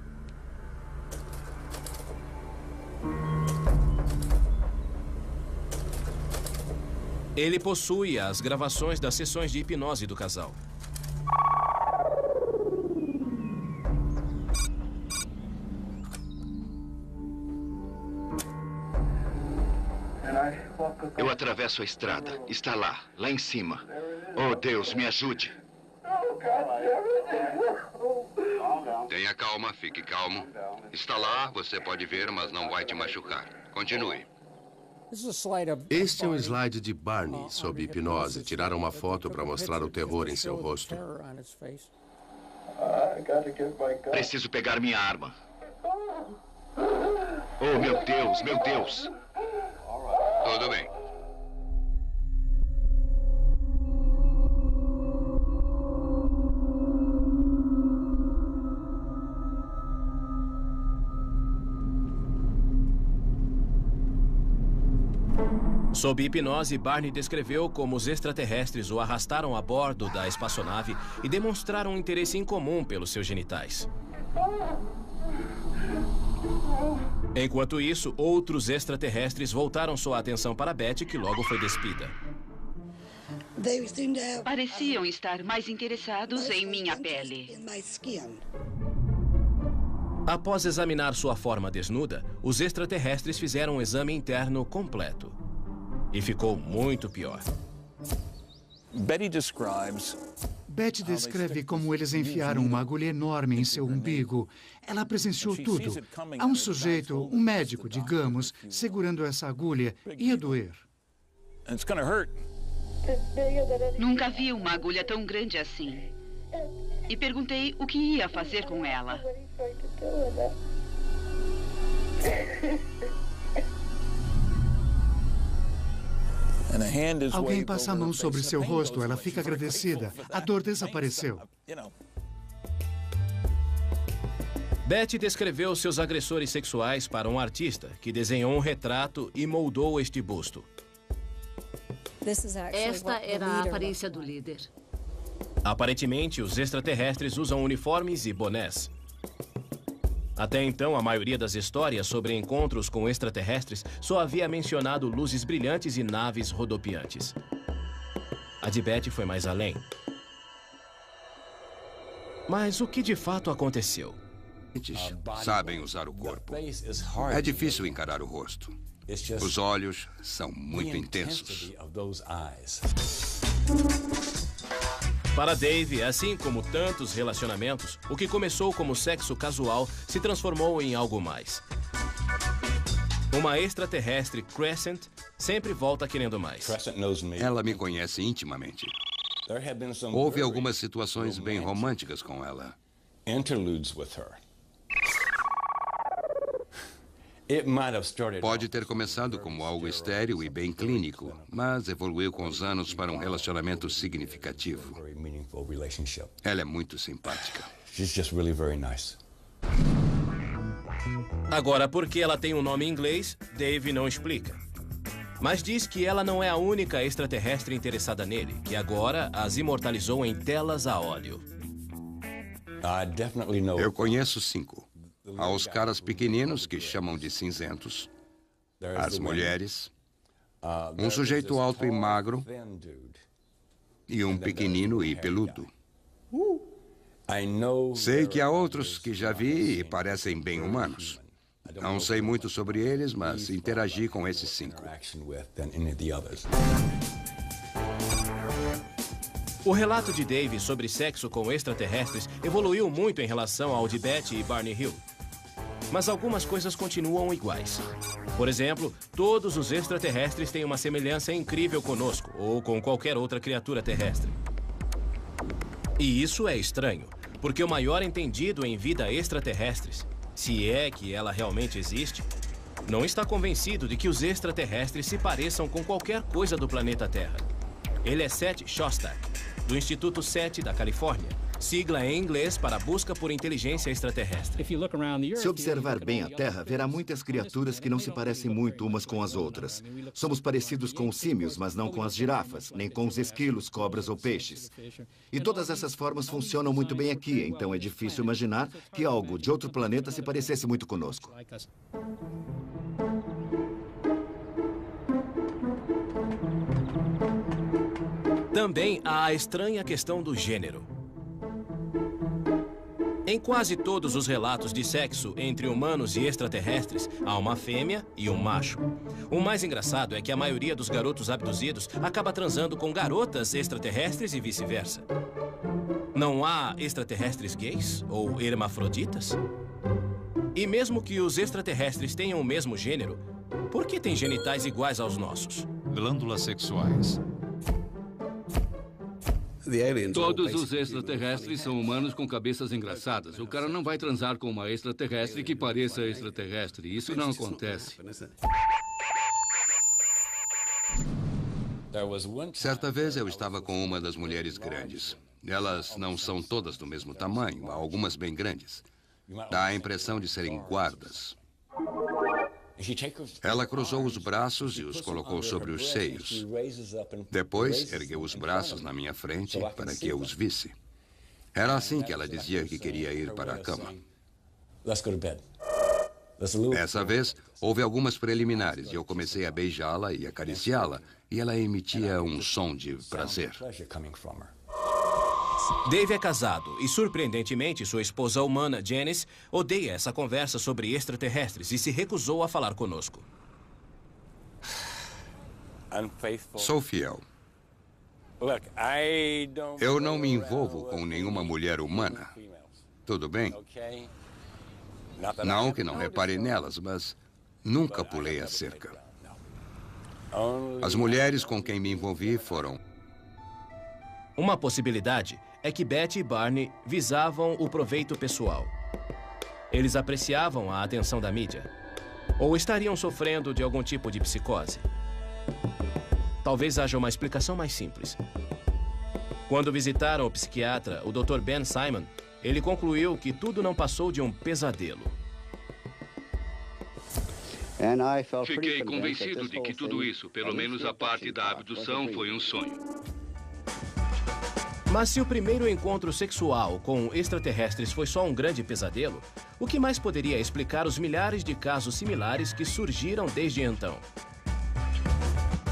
S1: Ele possui as gravações das sessões de hipnose do casal.
S10: Eu atravesso a estrada. Está lá em cima. Oh, Deus, me ajude.
S4: Tenha calma, fique calmo. Está lá, você pode ver, mas não vai te machucar. Continue.
S11: Este é um slide de Barney sob hipnose. Tiraram uma foto para mostrar o terror em seu rosto.
S10: Preciso pegar minha arma. Oh, meu Deus, meu Deus.
S4: Tudo bem.
S1: Sob hipnose, Barney descreveu como os extraterrestres o arrastaram a bordo da espaçonave e demonstraram um interesse incomum pelos seus genitais. Enquanto isso, outros extraterrestres voltaram sua atenção para Betty, que logo foi despida.
S7: Pareciam estar mais interessados em minha pele.
S1: Após examinar sua forma desnuda, os extraterrestres fizeram um exame interno completo. E ficou muito pior.
S8: Betty descreve como eles enfiaram uma agulha enorme em seu umbigo. Ela presenciou tudo. Há um sujeito, um médico, digamos, segurando essa agulha. Ia doer.
S7: Nunca vi uma agulha tão grande assim. E perguntei o que ia fazer com ela.
S8: Alguém passa a mão sobre seu rosto, ela fica agradecida. A dor desapareceu.
S1: Betty descreveu seus agressores sexuais para um artista que desenhou um retrato e moldou este busto.
S9: Esta era a aparência do líder.
S1: Aparentemente, os extraterrestres usam uniformes e bonés. Até então, a maioria das histórias sobre encontros com extraterrestres só havia mencionado luzes brilhantes e naves rodopiantes. A de Betty foi mais além. Mas o que de fato aconteceu?
S4: Sabem usar o corpo. É difícil encarar o rosto. Os olhos são muito intensos.
S1: Para Dave, assim como tantos relacionamentos, o que começou como sexo casual se transformou em algo mais. Uma extraterrestre, Crescent, sempre volta querendo mais.
S4: Ela me conhece intimamente. Houve algumas situações bem românticas com ela. Pode ter começado como algo estéril e bem clínico, mas evoluiu com os anos para um relacionamento significativo. Ela é muito simpática.
S1: Agora, porque ela tem um nome em inglês, Dave não explica. Mas diz que ela não é a única extraterrestre interessada nele, que agora as imortalizou em telas a óleo.
S4: Eu conheço 5. Há os caras pequeninos, que chamam de cinzentos. As mulheres. Um sujeito alto e magro. E um pequenino e peludo. Sei que há outros que já vi e parecem bem humanos. Não sei muito sobre eles, mas interagi com esses 5.
S1: O relato de Dave sobre sexo com extraterrestres evoluiu muito em relação ao de Betty e Barney Hill. Mas algumas coisas continuam iguais. Por exemplo, todos os extraterrestres têm uma semelhança incrível conosco ou com qualquer outra criatura terrestre. E isso é estranho, porque o maior entendido em vida extraterrestres, se é que ela realmente existe, não está convencido de que os extraterrestres se pareçam com qualquer coisa do planeta Terra. Ele é Seth Shostak, do Instituto SETI da Califórnia, sigla em inglês para busca por inteligência extraterrestre.
S14: Se observar bem a Terra, verá muitas criaturas que não se parecem muito umas com as outras. Somos parecidos com os símios, mas não com as girafas, nem com os esquilos, cobras ou peixes. E todas essas formas funcionam muito bem aqui, então é difícil imaginar que algo de outro planeta se parecesse muito conosco.
S1: Também há a estranha questão do gênero. Em quase todos os relatos de sexo entre humanos e extraterrestres, há uma fêmea e um macho. O mais engraçado é que a maioria dos garotos abduzidos acaba transando com garotas extraterrestres e vice-versa. Não há extraterrestres gays ou hermafroditas? E mesmo que os extraterrestres tenham o mesmo gênero, por que têm genitais iguais aos nossos?
S3: Glândulas sexuais.
S2: Todos os extraterrestres são humanos com cabeças engraçadas. O cara não vai transar com uma extraterrestre que pareça extraterrestre. Isso não acontece.
S4: Certa vez eu estava com uma das mulheres grandes. Elas não são todas do mesmo tamanho, há algumas bem grandes. Dá a impressão de serem guardas. Ela cruzou os braços e os colocou sobre os seios. Depois, ergueu os braços na minha frente para que eu os visse. Era assim que ela dizia que queria ir para a cama. Dessa vez, houve algumas preliminares e eu comecei a beijá-la e acariciá-la, e ela emitia um som de prazer.
S1: Dave é casado e, surpreendentemente, sua esposa humana, Janice, odeia essa conversa sobre extraterrestres e se recusou a falar conosco.
S4: Sou fiel. Eu não me envolvo com nenhuma mulher humana. Tudo bem? Não que não repare nelas, mas nunca pulei a cerca. As mulheres com quem me envolvi foram...
S1: Uma possibilidade é que Betty e Barney visavam o proveito pessoal. Eles apreciavam a atenção da mídia. Ou estariam sofrendo de algum tipo de psicose. Talvez haja uma explicação mais simples. Quando visitaram o psiquiatra, o Dr. Ben Simon, ele concluiu que tudo não passou de um pesadelo.
S2: Fiquei convencido de que tudo isso, pelo menos a parte da abdução, foi um sonho.
S1: Mas se o primeiro encontro sexual com extraterrestres foi só um grande pesadelo, o que mais poderia explicar os milhares de casos similares que surgiram desde então?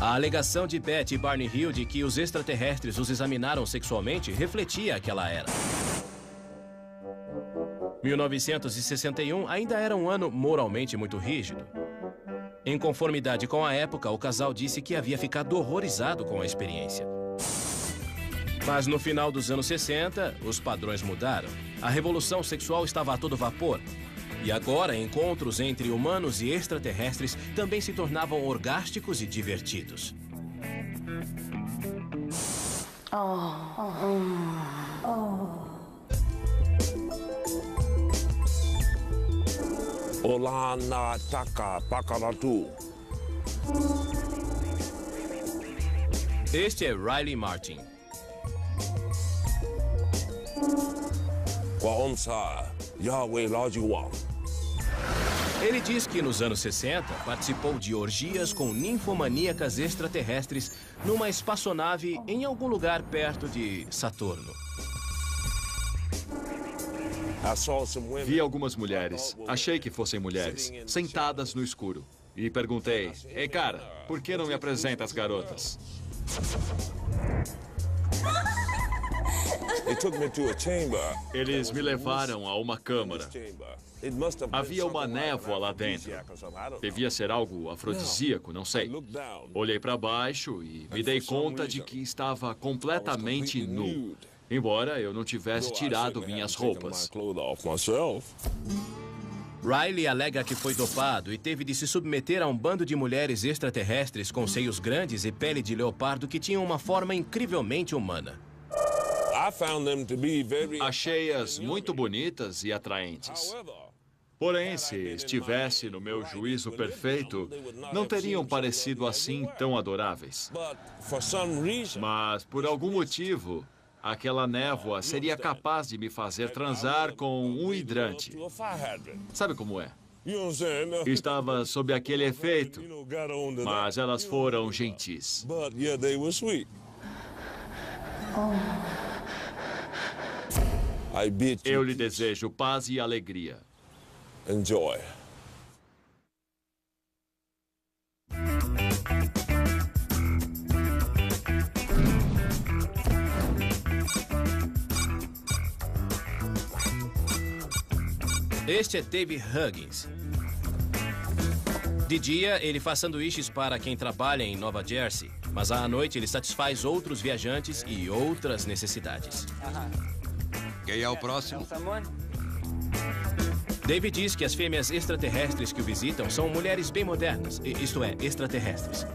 S1: A alegação de Betty e Barney Hill de que os extraterrestres os examinaram sexualmente refletia aquela era. 1961 ainda era um ano moralmente muito rígido. Em conformidade com a época, o casal disse que havia ficado horrorizado com a experiência. Mas no final dos anos 60, os padrões mudaram. A revolução sexual estava a todo vapor. E agora, encontros entre humanos e extraterrestres também se tornavam orgásticos e divertidos.
S12: Olá na taka pakaratu.
S1: Este é Riley Martin. Ele diz que nos anos 60 participou de orgias com ninfomaníacas extraterrestres numa espaçonave em algum lugar perto de Saturno.
S13: Vi algumas mulheres, achei que fossem mulheres, sentadas no escuro. E perguntei, ei cara, por que não me apresenta as garotas? Eles me levaram a uma câmara. Havia uma névoa lá dentro. Devia ser algo afrodisíaco, não sei. Olhei para baixo e me dei conta de que estava completamente nu, embora eu não tivesse tirado minhas roupas.
S1: Riley alega que foi dopado e teve de se submeter a um bando de mulheres extraterrestres com seios grandes e pele de leopardo que tinham uma forma incrivelmente humana.
S13: Achei-as muito bonitas e atraentes. Porém, se estivesse no meu juízo perfeito, não teriam parecido assim tão adoráveis. Mas, por algum motivo, aquela névoa seria capaz de me fazer transar com um hidrante. Sabe como é? Estava sob aquele efeito, mas elas foram gentis. Eu lhe desejo paz e alegria.
S12: Enjoy.
S1: Este é David Huggins. De dia, ele faz sanduíches para quem trabalha em Nova Jersey, mas à noite ele satisfaz outros viajantes e outras necessidades.
S4: Quem é o próximo?
S1: David diz que as fêmeas extraterrestres que o visitam são mulheres bem modernas, isto é, extraterrestres.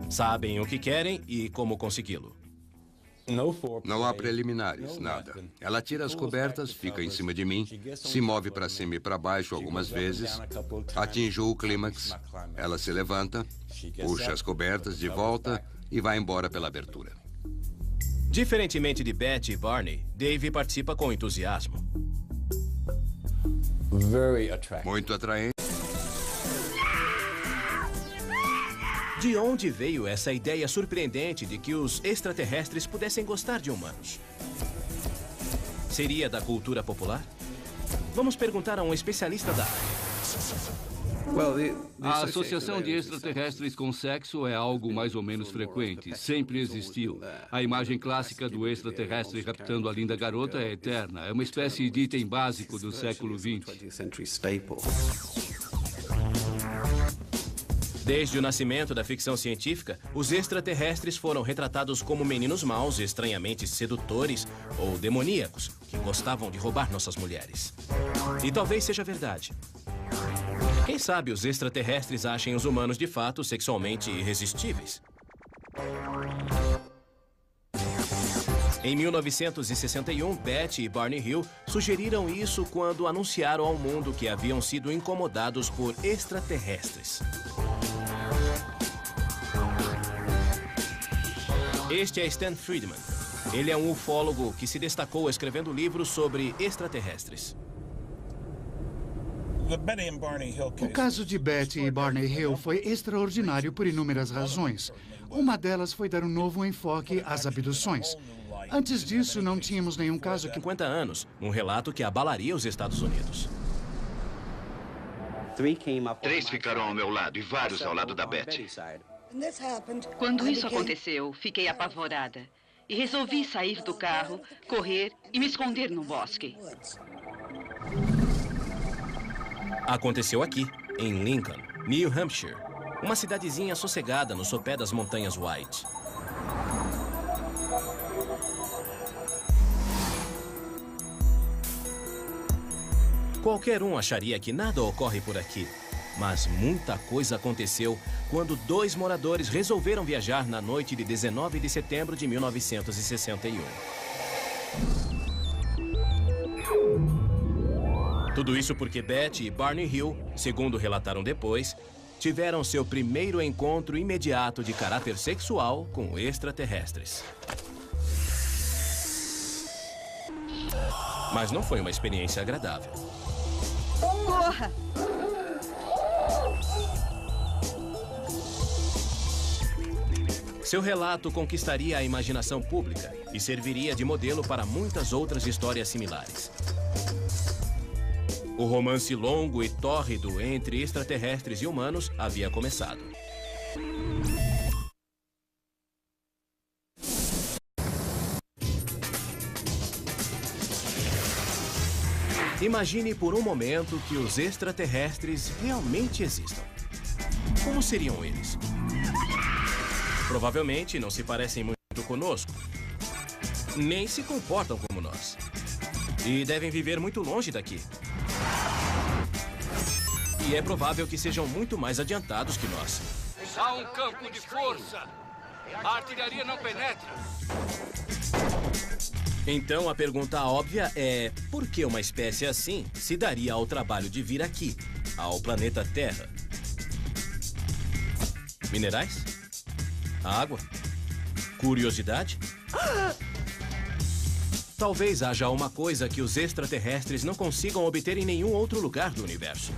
S1: Sabem o que querem e como consegui-lo.
S4: Não há preliminares, nada. Ela tira as cobertas, fica em cima de mim, se move para cima e para baixo algumas vezes, atinge o clímax, ela se levanta, puxa as cobertas de volta e vai embora pela abertura.
S1: Diferentemente de Betty e Barney, Dave participa com entusiasmo.
S4: Muito atraente.
S1: De onde veio essa ideia surpreendente de que os extraterrestres pudessem gostar de humanos? Seria da cultura popular? Vamos perguntar a um especialista da área.
S2: A associação de extraterrestres com sexo é algo mais ou menos frequente. Sempre existiu. A imagem clássica do extraterrestre raptando a linda garota é eterna. É uma espécie de item básico do século XX.
S1: Desde o nascimento da ficção científica, os extraterrestres foram retratados como meninos maus, estranhamente sedutores ou demoníacos, que gostavam de roubar nossas mulheres. E talvez seja verdade. Quem sabe os extraterrestres achem os humanos de fato sexualmente irresistíveis? Em 1961, Betty e Barney Hill sugeriram isso quando anunciaram ao mundo que haviam sido incomodados por extraterrestres. Este é Stan Friedman. Ele é um ufólogo que se destacou escrevendo livros sobre extraterrestres.
S8: O caso de Betty e Barney Hill foi extraordinário por inúmeras razões. Uma delas foi dar um novo enfoque às abduções. Antes disso, não tínhamos nenhum caso que...
S1: 50 anos, um relato que abalaria os Estados Unidos.
S10: 3 ficaram ao meu lado e vários ao lado da Betty.
S7: Quando isso aconteceu, fiquei apavorada e resolvi sair do carro, correr e me esconder no bosque.
S1: Aconteceu aqui, em Lincoln, New Hampshire, uma cidadezinha sossegada no sopé das montanhas White. Qualquer um acharia que nada ocorre por aqui, mas muita coisa aconteceu quando 2 moradores resolveram viajar na noite de 19 de setembro de 1961. Tudo isso porque Betty e Barney Hill, segundo relataram depois, tiveram seu primeiro encontro imediato de caráter sexual com extraterrestres. Mas não foi uma experiência agradável.
S7: Corra!
S1: Seu relato conquistaria a imaginação pública e serviria de modelo para muitas outras histórias similares. O romance longo e tórrido entre extraterrestres e humanos havia começado. Imagine por um momento que os extraterrestres realmente existam. Como seriam eles? Provavelmente não se parecem muito conosco, nem se comportam como nós. E devem viver muito longe daqui. E é provável que sejam muito mais adiantados que nós.
S2: Há um campo de força. A artilharia não penetra.
S1: Então a pergunta óbvia é: por que uma espécie assim se daria ao trabalho de vir aqui, ao planeta Terra? Minerais? Água? Curiosidade? Talvez haja uma coisa que os extraterrestres não consigam obter em nenhum outro lugar do universo.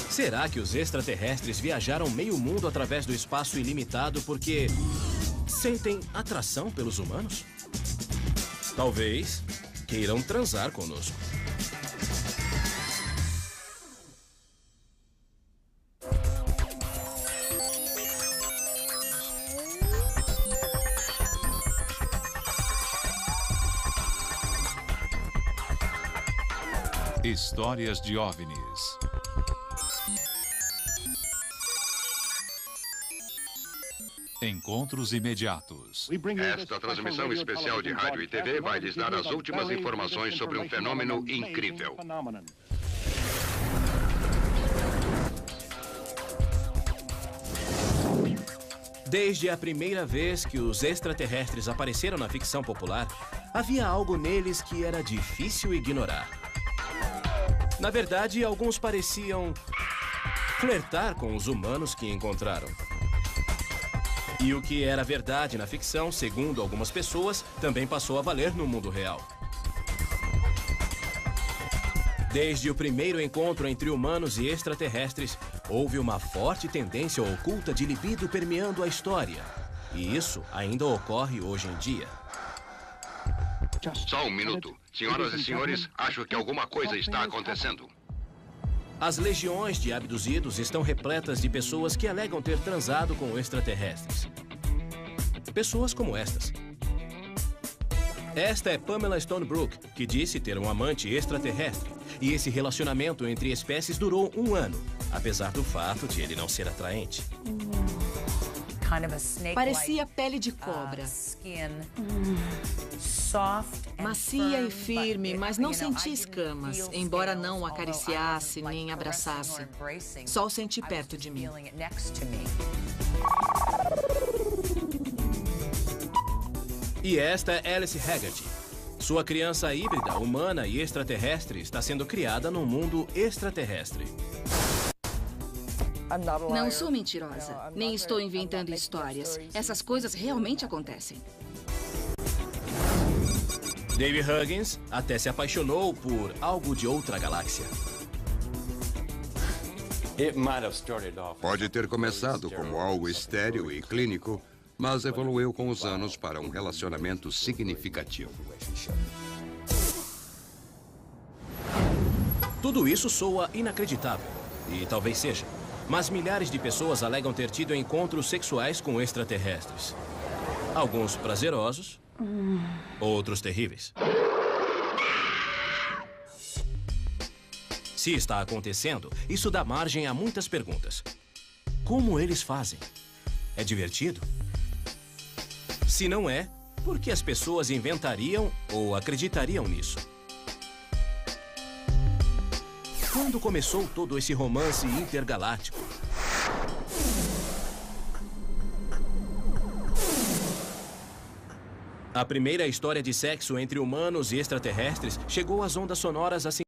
S1: Será que os extraterrestres viajaram meio mundo através do espaço ilimitado porque sentem atração pelos humanos? Talvez queiram transar conosco.
S3: Histórias de OVNIs. Encontros imediatos.
S4: Esta transmissão especial de rádio e TV vai lhes dar as últimas informações sobre um fenômeno incrível.
S1: Desde a primeira vez que os extraterrestres apareceram na ficção popular, havia algo neles que era difícil ignorar. Na verdade, alguns pareciam flertar com os humanos que encontraram. E o que era verdade na ficção, segundo algumas pessoas, também passou a valer no mundo real. Desde o primeiro encontro entre humanos e extraterrestres, houve uma forte tendência oculta de libido permeando a história. E isso ainda ocorre hoje em dia.
S4: Só um minuto. Senhoras e senhores, acho que alguma coisa está acontecendo.
S1: As legiões de abduzidos estão repletas de pessoas que alegam ter transado com extraterrestres. Pessoas como estas. Esta é Pamela Stonebrook, que disse ter um amante extraterrestre. E esse relacionamento entre espécies durou 1 ano, apesar do fato de ele não ser atraente.
S5: Parecia pele de cobra. Macia e firme, mas não senti escamas, embora não o acariciasse nem abraçasse. Só o senti perto de mim.
S1: E esta é Alice Haggerty. Sua criança híbrida, humana e extraterrestre está sendo criada num mundo extraterrestre.
S6: Não sou mentirosa, nem estou inventando histórias. Essas coisas realmente acontecem.
S1: Dave Huggins até se apaixonou por algo de outra galáxia.
S4: Pode ter começado como algo estéril e clínico, mas evoluiu com os anos para um relacionamento significativo.
S1: Tudo isso soa inacreditável, e talvez seja. Mas milhares de pessoas alegam ter tido encontros sexuais com extraterrestres. Alguns prazerosos, outros terríveis. Se está acontecendo, isso dá margem a muitas perguntas. Como eles fazem? É divertido? Se não é, por que as pessoas inventariam ou acreditariam nisso? Quando começou todo esse romance intergaláctico? A primeira história de sexo entre humanos e extraterrestres chegou às ondas sonoras assim.